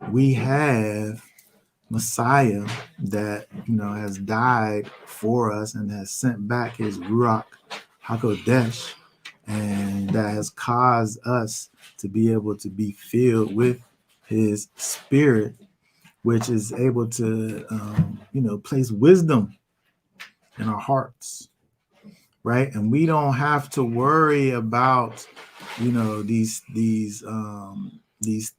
we have Messiah that has died for us and has sent back his Ruach HaKodesh, and that has caused us to be able to be filled with his Spirit, which is able to place wisdom in our hearts, right? And we don't have to worry about these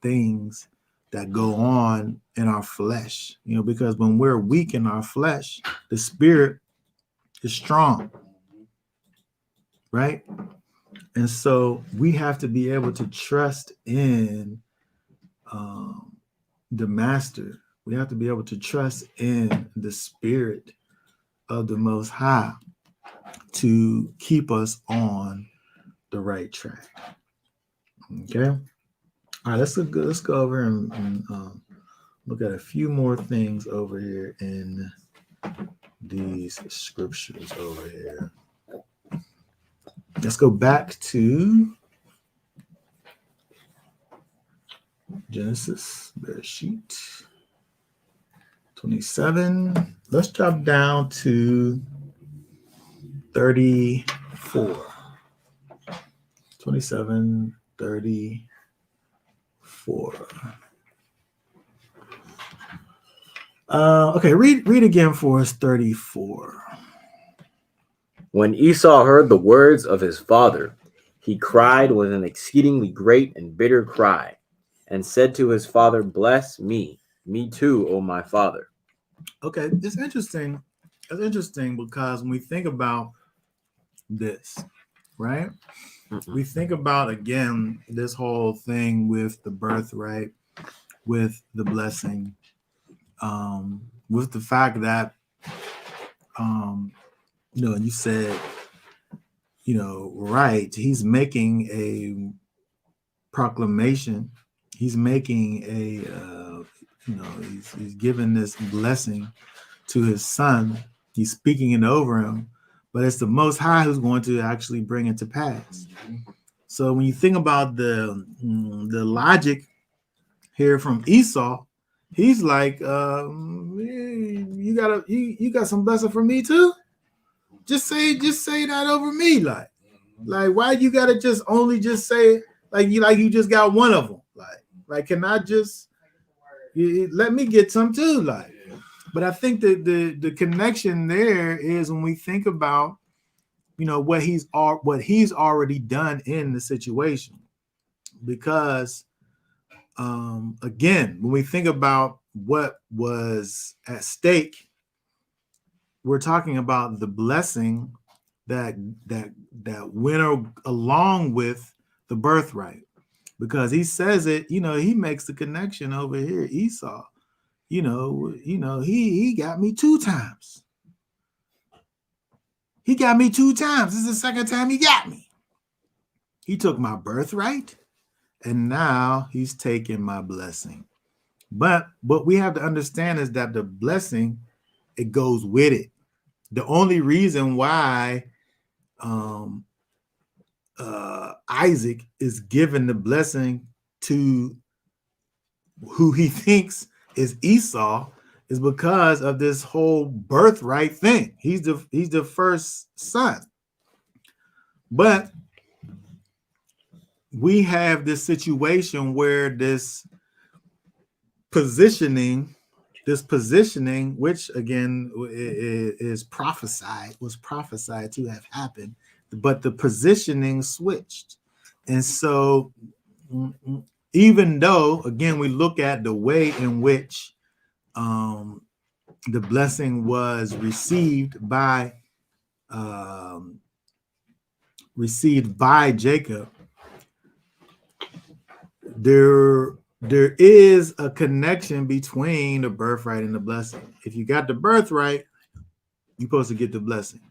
things that go on in our flesh, because when we're weak in our flesh, the Spirit is strong, right? And so we have to be able to trust in the master. We have to be able to trust in the spirit of the Most High to keep us on the right track. Okay. All right. Let's go over and look at a few more things over here in these scriptures over here. Let's go back to Genesis, Bereshit 27. Let's drop down to 34. 27, 34. Okay, read again for us, 34. When Esau heard the words of his father, he cried with an exceedingly great and bitter cry, and said to his father, "Bless me too, O my father." Okay, it's interesting. It's interesting because when we think about this, right? We think about, again, this whole thing with the birthright, with the blessing, with the fact that, you said, right, he's making a proclamation. He's making a, he's giving this blessing to his son. He's speaking it over him, but it's the Most High who's going to actually bring it to pass. So when you think about the logic here from Esau, he's like, you got some blessing for me too. Just say that over me, like why you gotta just say it like you just got one of them, like can I just let me get some too, like. But I think that the connection there is when we think about, what he's already done in the situation, because again, when we think about what was at stake, we're talking about the blessing that went along with the birthright, because he says it, he makes the connection over here. Esau, he got me 2 times. He got me 2 times. This is the second time he got me. He took my birthright, and now he's taking my blessing. But what we have to understand is that the blessing, it goes with it. The only reason why Isaac is given the blessing to who he thinks is Esau is because of this whole birthright thing. He's the first son. But we have this situation where this positioning, which again was prophesied to have happened, but the positioning switched. And so even though, again, we look at the way in which the blessing was received by Jacob, there is a connection between the birthright and the blessing. If you got the birthright, you're supposed to get the blessing.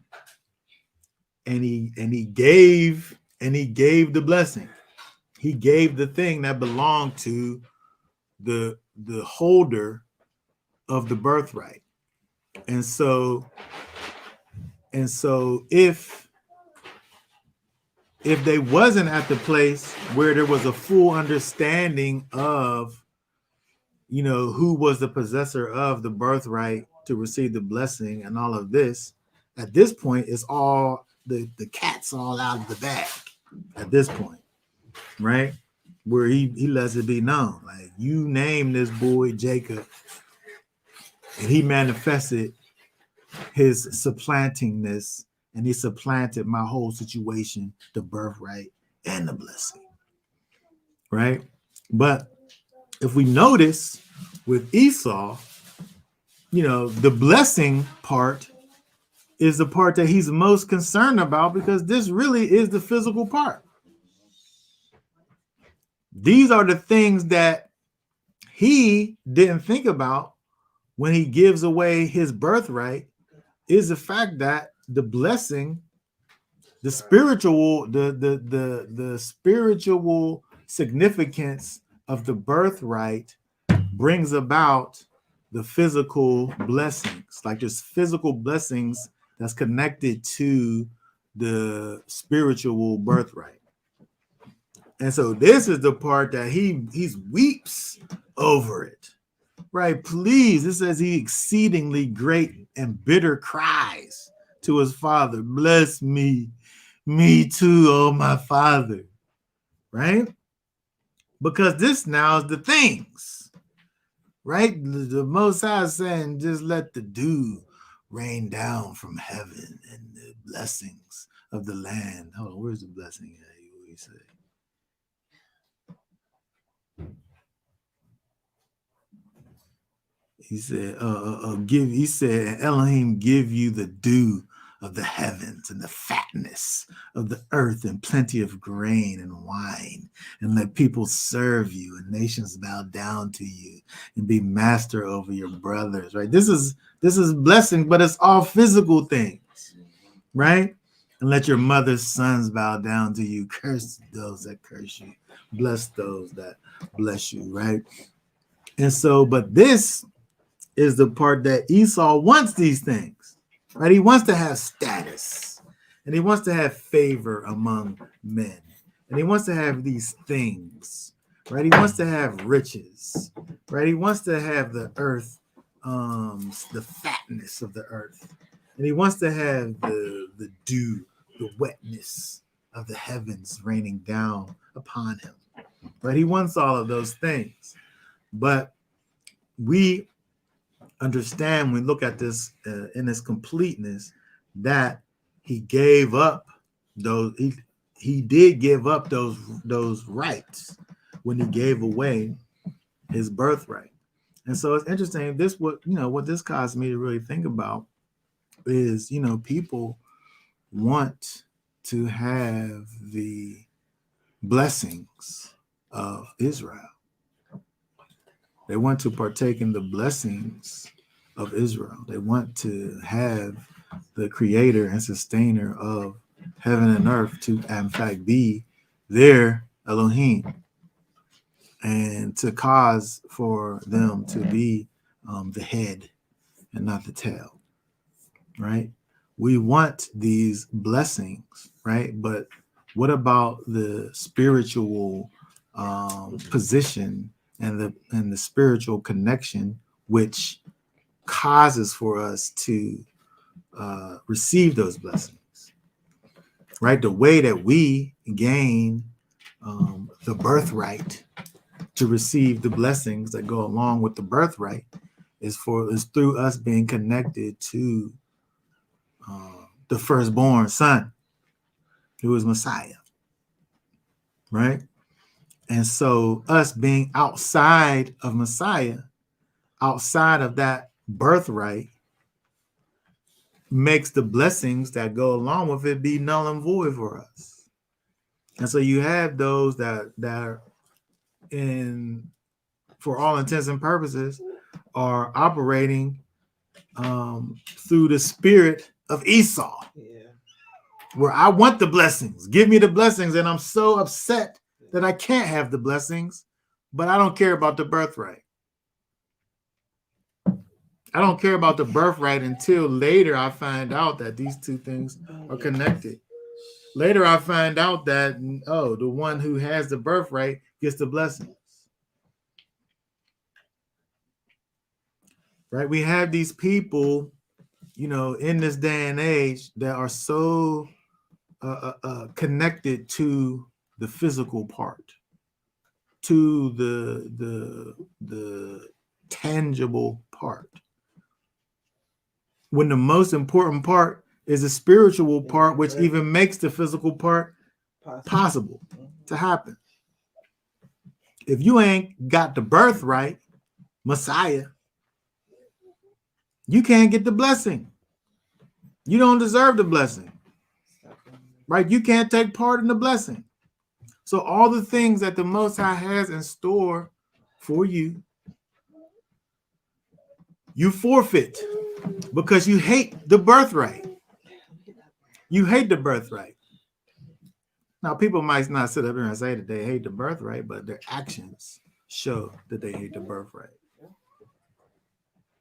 And he gave the blessing. He gave the thing that belonged to the holder of the birthright. And so if they wasn't at the place where there was a full understanding of, who was the possessor of the birthright to receive the blessing and all of this, at this point, it's all the cat's all out of the bag at this point, right? Where he lets it be known, like, you name this boy Jacob, and he manifested his supplantingness, and he supplanted my whole situation, the birthright and the blessing, right? But if we notice with Esau, the blessing part is the part that he's most concerned about, because this really is the physical part. These are the things that he didn't think about when he gives away his birthright, is the fact that the blessing, the spiritual, the spiritual significance of the birthright brings about the physical blessings. Like there's physical blessings that's connected to the spiritual birthright. And so this is the part that he weeps over it. Right? Please, it says he exceedingly great and bitter cries to his father, bless me too, oh my father. Right? Because this now is the things. Right? The Most High is saying, just let the dew rain down from heaven and the blessings of the land. Hold on, where's the blessing at? What do you say? He said, he said, Elohim give you the dew of the heavens and the fatness of the earth and plenty of grain and wine, and let people serve you and nations bow down to you and be master over your brothers. Right? This is blessing, but it's all physical things, right? And let your mother's sons bow down to you. Curse those that curse you. Bless those that bless you, right? And so, but this is the part that Esau wants these things, right? He wants to have status, and he wants to have favor among men, and he wants to have these things, right? He wants to have riches, right? He wants to have the earth, the fatness of the earth, and he wants to have the dew, the wetness of the heavens raining down upon him, right? He wants all of those things, but we understand when we look at this in its completeness that he gave up those, he did give up those rights when he gave away his birthright. And so it's interesting, this what this caused me to really think about is, people want to have the blessings of Israel. They want to partake in the blessings of Israel. They want to have the creator and sustainer of heaven and earth to, in fact, be their Elohim, and to cause for them to be the head and not the tail, right? We want these blessings, right? But what about the spiritual position and the spiritual connection, which causes for us to receive those blessings, right? The way that we gain the birthright to receive the blessings that go along with the birthright is through us being connected to the firstborn son, who is Messiah, right? And so us being outside of Messiah, outside of that birthright, makes the blessings that go along with it be null and void for us. And so you have those that are in, for all intents and purposes, are operating through the spirit of Esau. Yeah. Where I want the blessings, give me the blessings, and I'm so upset that I can't have the blessings, but I don't care about the birthright. I don't care about the birthright until later I find out that these two things are connected. Later I find out that, the one who has the birthright gets the blessings. Right? We have these people, in this day and age that are so connected to the physical part, to the tangible part, when the most important part is the spiritual part, which even makes the physical part possible to happen. If you ain't got the birthright, Messiah, you can't get the blessing. You don't deserve the blessing, right? You can't take part in the blessing. So all the things that the Most High has in store for you, you forfeit because you hate the birthright. You hate the birthright. Now, people might not sit up here and say that they hate the birthright, but their actions show that they hate the birthright.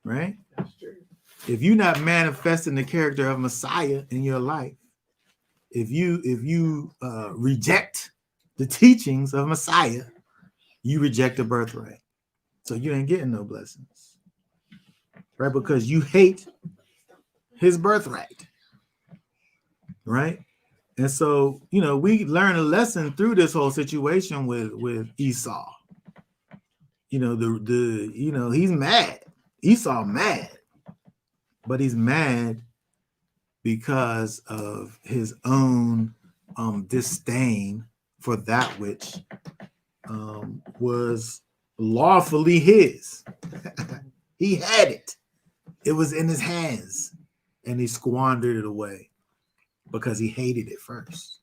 Right? That's true. If you're not manifesting the character of Messiah in your life, if you reject the teachings of Messiah, you reject the birthright. So you ain't getting no blessings, right? Because you hate his birthright, right? And so, we learn a lesson through this whole situation with Esau. He's mad. Esau mad, but he's mad because of his own disdain for that which was lawfully his. He had it. It was in his hands, and he squandered it away because he hated it first.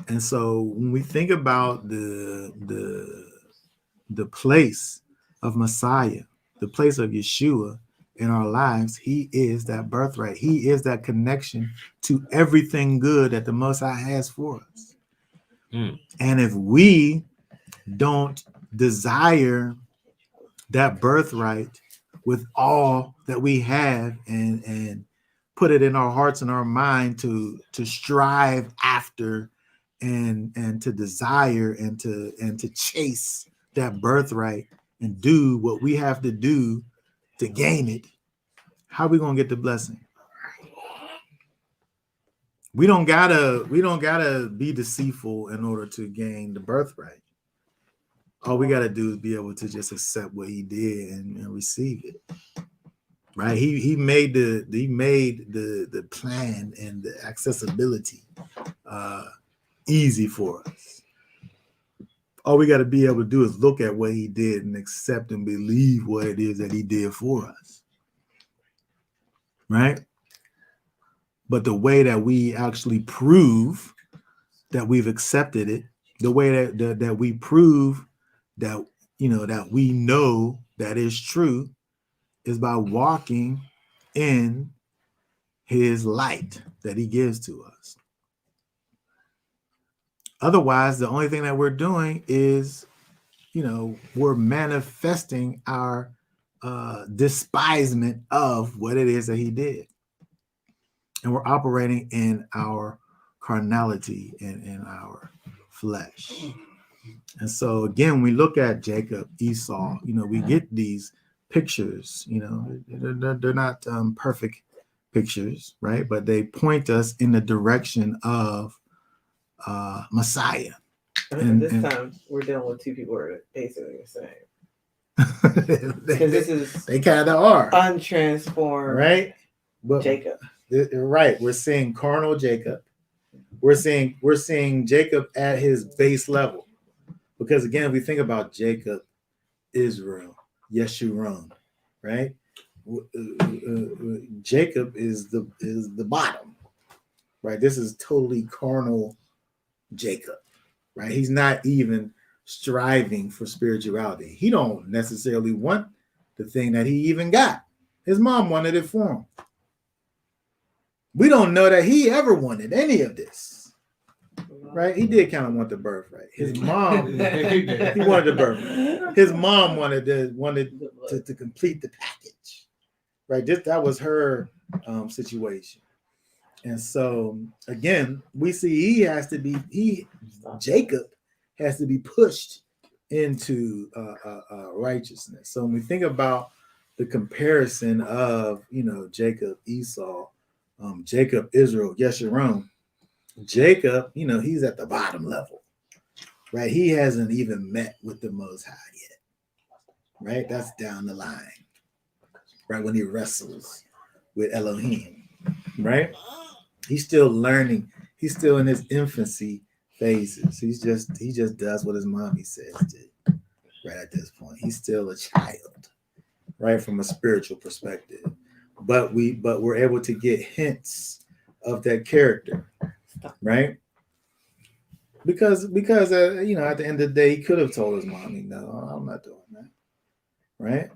And so when we think about the place of Messiah, the place of Yeshua in our lives, he is that birthright. He is that connection to everything good that the Most High has for us. And if we don't desire that birthright with all that we have and put it in our hearts and our mind to strive after and to desire and to chase that birthright and do what we have to do to gain it, how are we gonna get the blessing? We don't gotta be deceitful in order to gain the birthright. All we gotta do is be able to just accept what he did and receive it. Right? He made the plan and the accessibility easy for us. All we got to be able to do is look at what he did and accept and believe what it is that he did for us. Right? But the way that we actually prove that we've accepted it, the way that we prove that that we know that is true, is by walking in his light that he gives to us. Otherwise, the only thing that we're doing is, we're manifesting our despisement of what it is that he did. And we're operating in our carnality and in our flesh. And so, again, when we look at Jacob, Esau, we get these pictures, they're not perfect pictures, right? But they point us in the direction of Messiah. And this time we're dealing with two people who are basically the same. Because they kind of are untransformed, right? But Jacob. Right. We're seeing carnal Jacob. We're seeing Jacob at his base level. Because again, if we think about Jacob, Israel, Yeshurun, right? Jacob is the bottom, right? This is totally carnal Jacob, right? He's not even striving for spirituality. He don't necessarily want the thing that he even got. His mom wanted it for him. We don't know that he ever wanted any of this, right? He did kind of want the birthright. His mom, he wanted the birthright. His mom wanted to complete the package, right? That was her situation. And so again, we see Jacob has to be pushed into righteousness. So when we think about the comparison of Jacob, Esau, Jacob, Israel, Yeshurun, Jacob, he's at the bottom level, right? He hasn't even met with the Most High yet, right? That's down the line, right? When he wrestles with Elohim, right? He's still learning. He's still in his infancy phases. He just does what his mommy says to, right at this point. He's still a child, right? From a spiritual perspective. But we're able to get hints of that character, right? because you know, at the end of the day, he could have told his mommy, "No, I'm not doing that," right?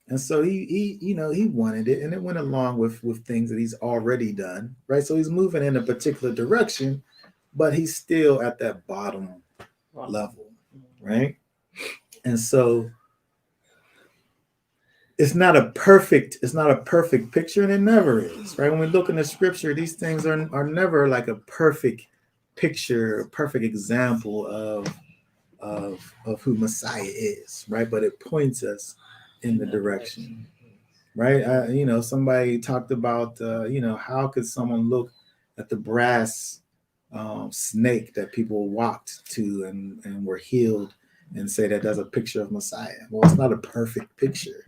And so he you know, he wanted it, and it went along with things that he's already done, right? So he's moving in a particular direction, but he's still at that bottom level, right? And so it's not a perfect picture, and it never is, right? When we look in the scripture, these things are never like a perfect picture, a perfect example of who Messiah is, right? But it points us in the direction, right? You know, somebody talked about, you know, how could someone look at the brass snake that people walked to and were healed and say that that's a picture of Messiah? Well, it's not a perfect picture,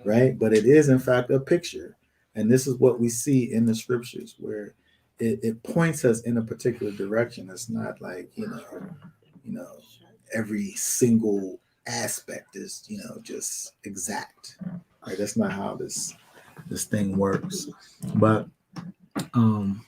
right? But it is, in fact, a picture. And this is what we see in the scriptures, where it points us in a particular direction. It's not like, you know, every single aspect is, you know, just exact. Right? That's not how this thing works. But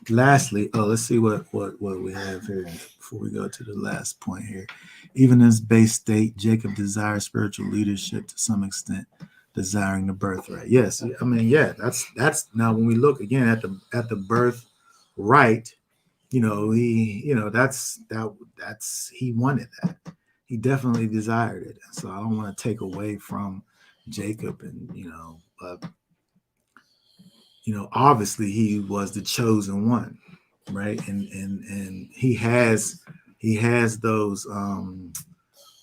lastly, let's see what we have here before we go to the last point here. Even in his base state, Jacob desires spiritual leadership to some extent, desiring the birthright. Yes, I mean, yeah, that's now when we look again at the birthright, you know, that's he wanted that. He definitely desired it. So I don't want to take away from Jacob, and obviously he was the chosen one, right? And he has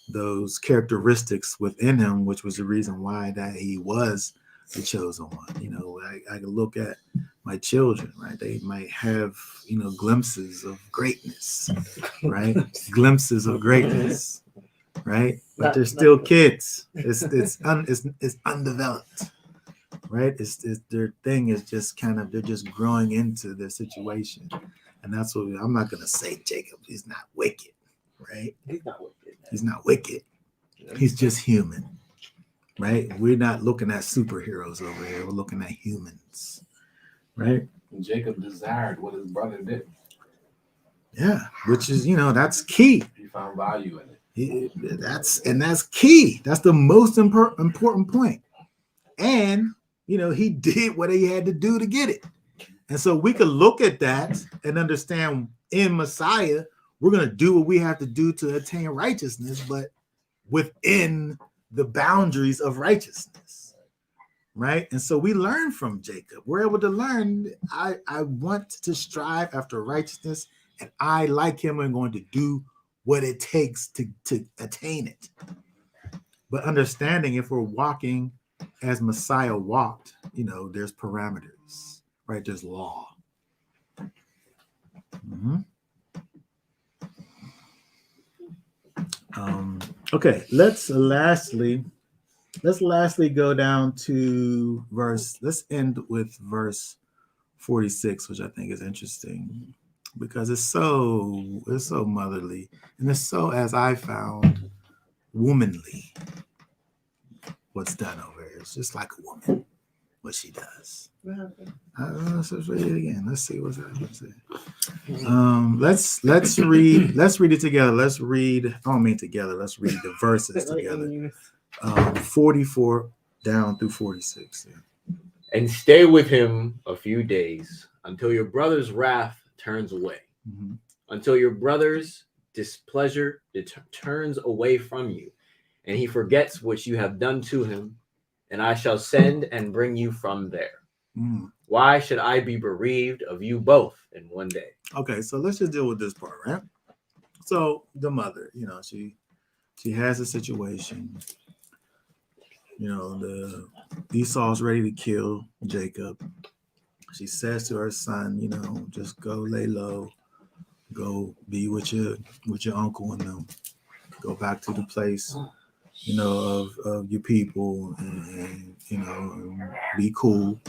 those characteristics within him, which was the reason why that he was the chosen one. You know, I can look at my children, right? They might have, glimpses of greatness, right? Glimpses of greatness, right? But they're still kids. It's undeveloped, right? It's their thing is just they're just growing into their situation, and that's what I'm not gonna say. Jacob, he's not wicked, right? He's not wicked. He's not wicked. He's just human, right? We're not looking at superheroes over here. We're looking at humans, right? And Jacob desired what his brother did. Yeah, which is, that's key. He found value in it. That's key. That's the most important point. And, he did what he had to do to get it. And so we could look at that and understand in Messiah, we're going to do what we have to do to attain righteousness, but within the boundaries of righteousness, right? And so we learn from Jacob. We're able to learn, I want to strive after righteousness, and I, like him, am going to do what it takes to attain it. But understanding, if we're walking as Messiah walked, there's parameters, right? There's law. Mm-hmm. Okay, let's lastly go down to let's end with verse 46, which I think is interesting because it's so motherly, and it's so, as I found, womanly. What's done over here, it's just like a woman, what she does. Let's read it again. Let's see what's happening. Let's read it together. Let's read the verses together. 44 down through 46. Yeah. And stay with him a few days until your brother's wrath turns away, until your brother's displeasure turns away from you, and he forgets what you have done to him, and I shall send and bring you from there. Why should I be bereaved of you both in one day? Okay, so let's just deal with this part, right? So the mother, she has a situation. The Esau's ready to kill Jacob. She says to her son, just go lay low, go be with your uncle and them, go back to the place, of your people, and be cool.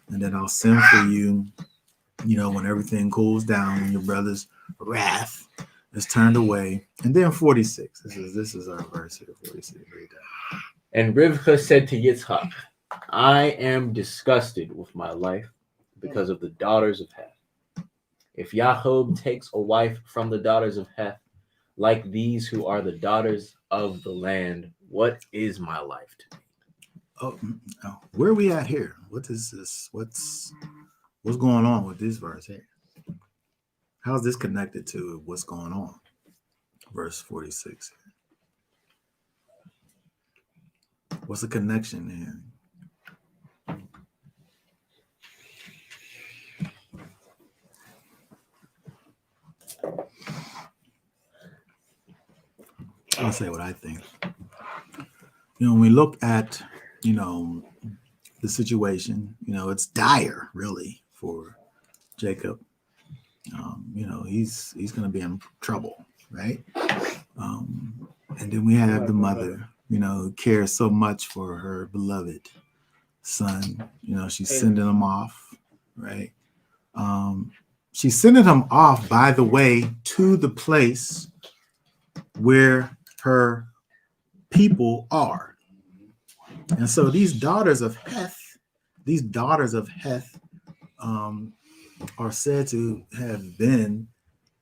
And then I'll send for you, when everything cools down and your brother's wrath is turned away. And then 46. This is our verse here. 46. Read that. And Rivka said to Yitzhak, I am disgusted with my life because of the daughters of Heth. If Yaakov takes a wife from the daughters of Heth, like these who are the daughters of the land. What is my life to me? Oh, where are we at here? What is this? What's going on with this verse here? How's this connected to what's going on? Verse 46. What's the connection here? I'll say what I think. When we look at, the situation, it's dire, really, for Jacob. He's going to be in trouble, right? And then we have the mother, who cares so much for her beloved son. She's sending him off, right? She's sending him off, by the way, to the place where her people are. And so these daughters of Heth are said to have been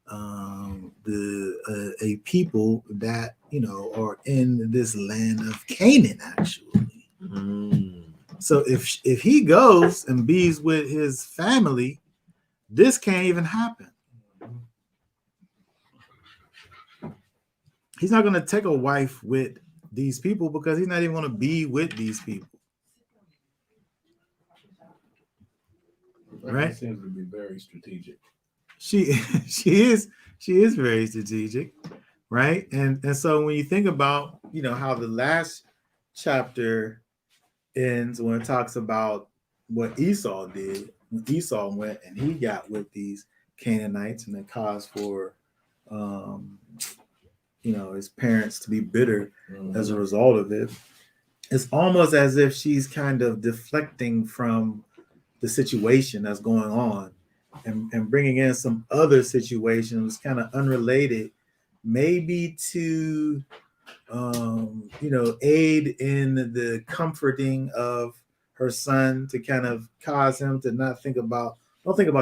a people that are in this land of Canaan, actually. So if he goes and bees with his family, this can't even happen. He's not going to take a wife with these people because he's not even going to be with these people. Right? That seems to be very strategic. She is very strategic, right? And so when you think about how the last chapter ends, when it talks about what Esau did, when Esau went and he got with these Canaanites, and it caused for his parents to be bitter as a result of it. It's almost as if she's kind of deflecting from the situation that's going on and bringing in some other situations kind of unrelated, maybe to aid in the comforting of her son, to kind of cause him to don't think about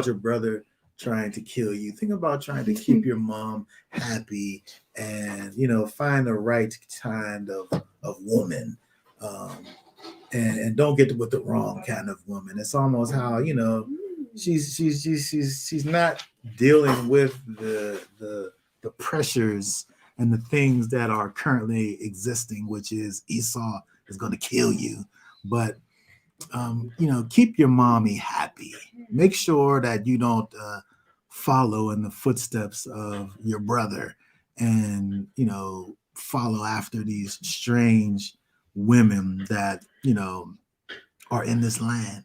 your brother trying to kill you. Think about trying to keep your mom happy and find the right kind of woman, and don't get with the wrong kind of woman. It's almost how she's not dealing with the pressures and the things that are currently existing, which is Esau is going to kill you, but keep your mommy happy. Make sure that you don't follow in the footsteps of your brother and follow after these strange women that are in this land.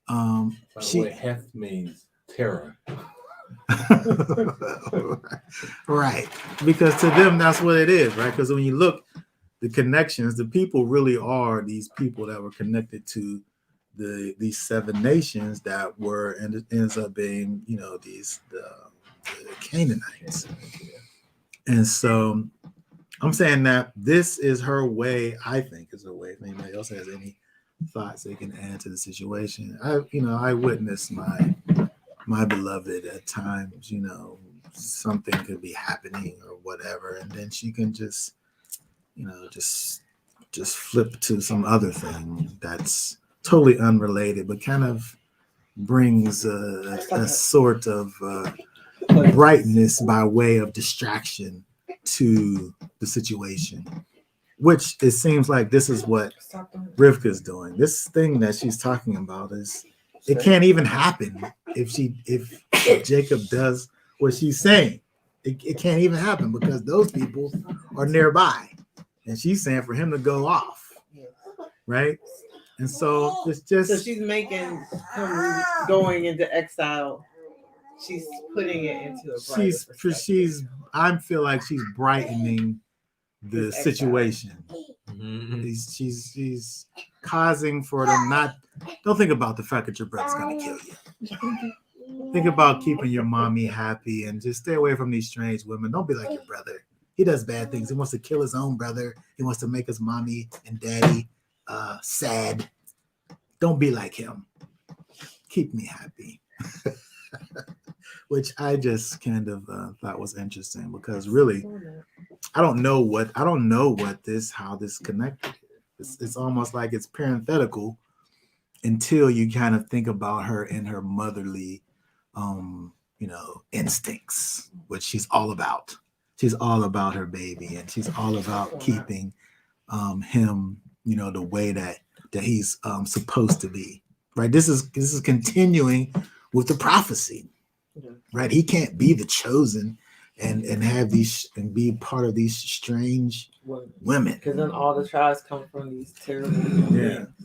By the way, Heth means terror. Right, because to them that's what it is, right? Because when you look, the connections, the people really are these people that were connected to these 7 nations that were, and it ends up being the Canaanites. And so I'm saying that this is her way. I think is her way. If anybody else has any thoughts they can add to the situation. I witnessed my beloved at times, something could be happening or whatever, and then she can just flip to some other thing that's totally unrelated, but kind of brings a sort of brightness by way of distraction to the situation, which it seems like this is what Rivka's doing. This thing that she's talking about it can't even happen if Jacob does what she's saying. It can't even happen because those people are nearby, and she's saying for him to go off, right? And so it's just so she's making him going into exile. She's putting it into a I feel like she's brightening the situation. She's causing for them don't think about the fact that your brother's gonna kill you. Think about keeping your mommy happy and just stay away from these strange women. Don't be like your brother. He does bad things. He wants to kill his own brother. He wants to make his mommy and daddy sad. Don't be like him. Keep me happy. which I just kind of thought was interesting because really I don't know what how this connected. It's almost like it's parenthetical until you kind of think about her and her motherly instincts, which she's all about. She's all about her baby, and she's all about keeping him, the way that he's supposed to be. Right. This is continuing with the prophecy. Right. He can't be the chosen and have these and be part of these strange women. Because then all the tribes come from these terrible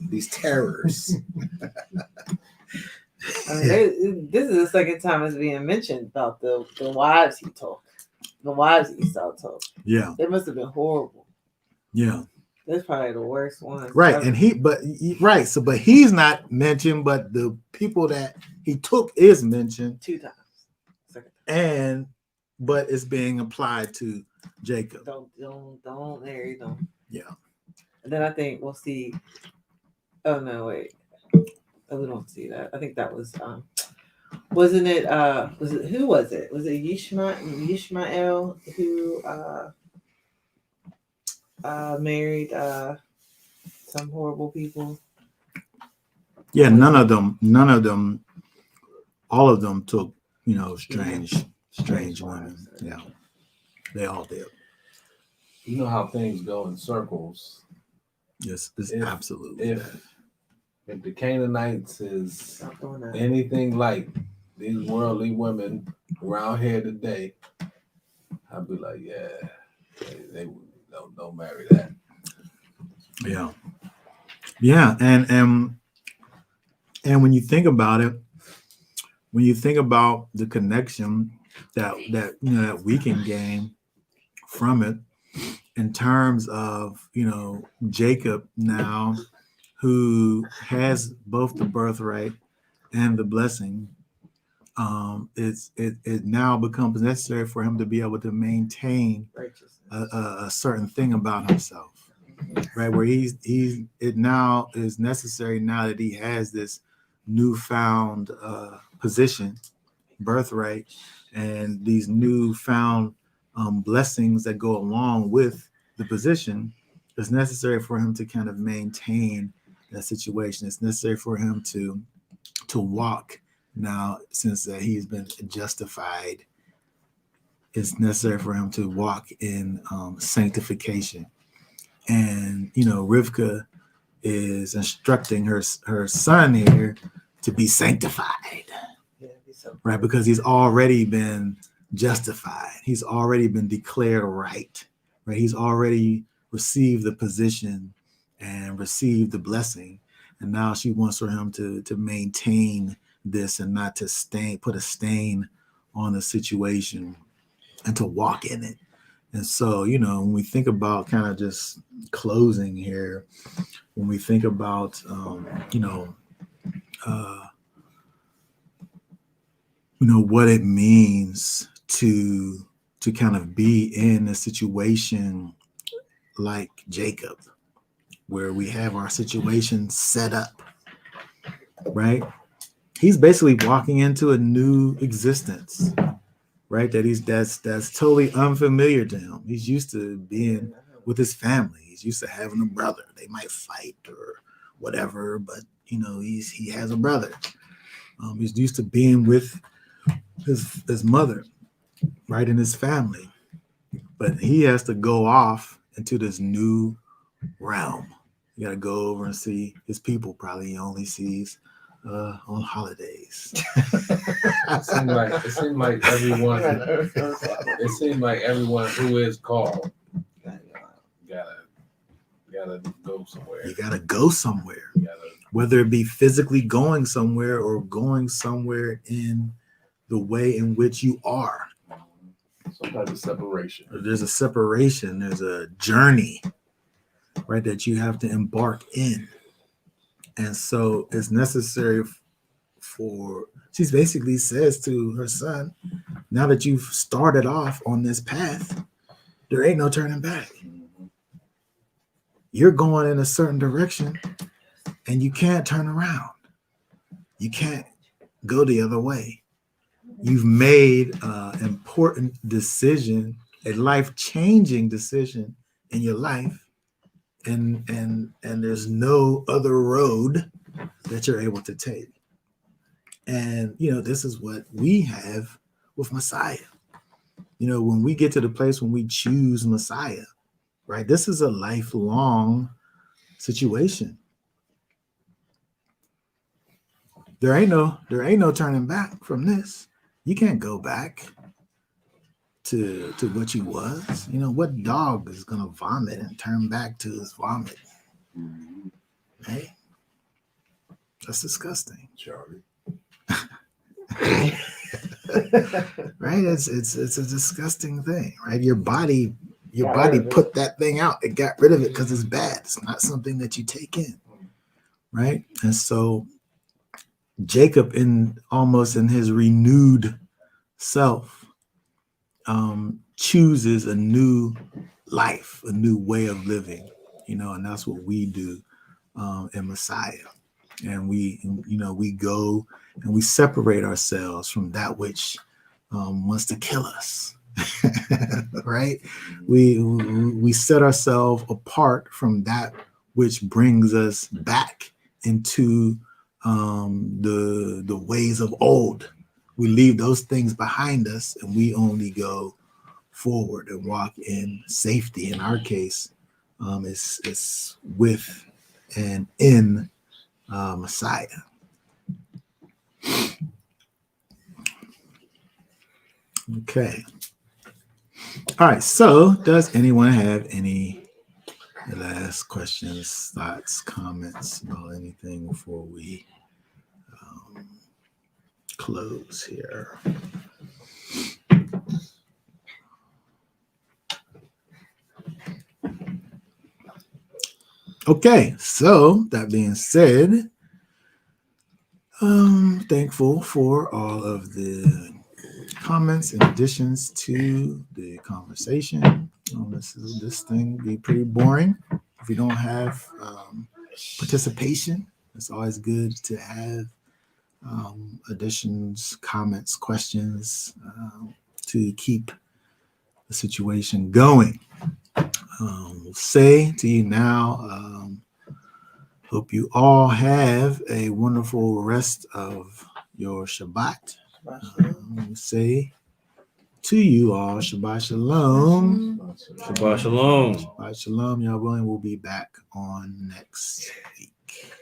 these terrors. I mean, this is the second time it's being mentioned about the wives he took. The wives Esau took. Yeah. They must have been horrible. Yeah. That's probably the worst one. Right. And but he's not mentioned, but the people that he took is mentioned 2 times. But it's being applied to Jacob. Don't marry them. Yeah. And then I think we'll see. Oh no, wait. Oh, we don't see that. I think that was wasn't it who was it? Was it Yishmael who married some horrible people? Yeah, none of them, all of them took, strange women. Yeah. They all did. You know how things go in circles. Yes, absolutely. If the Canaanites is anything like these worldly women around here today, I'd be like, yeah, they don't marry that. Yeah. Yeah, and when you think about it, when you think about the connection that we can gain from it in terms of Jacob now, who has both the birthright and the blessing, it now becomes necessary for him to be able to maintain a certain thing about himself, right? Where it now is necessary now that he has this newfound position, birthright, and these newfound blessings that go along with the position. It's necessary for him to kind of maintain that situation. It's necessary for him to walk now, since that he's been justified. It's necessary for him to walk in sanctification. And Rivka is instructing her son here to be sanctified, right? Because he's already been justified. He's already been declared right? He's already received the position and received the blessing. And now she wants for him to maintain this and not to put a stain on the situation and to walk in it. And so, when we think about kind of just closing here, when we think about, what it means to kind of be in a situation like Jacob, where we have our situation set up, right? He's basically walking into a new existence, right? That's totally unfamiliar to him. He's used to being with his family. He's used to having a brother. They might fight or whatever, but he has a brother. He's used to being with his mother, right, in his family. But he has to go off into this new realm. You got to go over and see his people. Probably he only sees on holidays. It seemed like everyone. It seemed like everyone who is called gotta go somewhere. You gotta go somewhere. Whether it be physically going somewhere or going somewhere in the way in which you are. Some type of separation. There's a separation. There's a journey, right, that you have to embark in. And so it's necessary she basically says to her son, now that you've started off on this path, there ain't no turning back. You're going in a certain direction and you can't turn around. You can't go the other way. you've made an important decision, a life-changing decision in your life, and there's no other road that you're able to take. And this is what we have with Messiah. When we get to the place when we choose Messiah, right? This is a lifelong situation. There ain't no turning back from this. You can't go back to what you was. What dog is gonna vomit and turn back to his vomit? Right? That's disgusting. Charlie. Right? It's a disgusting thing, right? Your body Got rid of it. put that thing out. It got rid of it because it's bad. It's not something that you take in, right? And so Jacob, almost in his renewed self, chooses a new life, a new way of living, and that's what we do in Messiah. And we go and we separate ourselves from that which wants to kill us. Right? We set ourselves apart from that which brings us back into the ways of old. We leave those things behind us, and we only go forward and walk in safety. In our case, it's with and in Messiah. Okay. All right. So, does anyone have any last questions, thoughts, comments about anything before we close here? Okay. So, that being said, thankful for all of the comments and additions to the conversation. This thing be pretty boring if you don't have participation. It's always good to have additions, comments, questions to keep the situation going. We'll say to you now, hope you all have a wonderful rest of your Shabbat. Say to you all, Shabbat Shalom. Shabbat Shalom. Shabbat Shalom. Y'all willing, we'll be back on next week.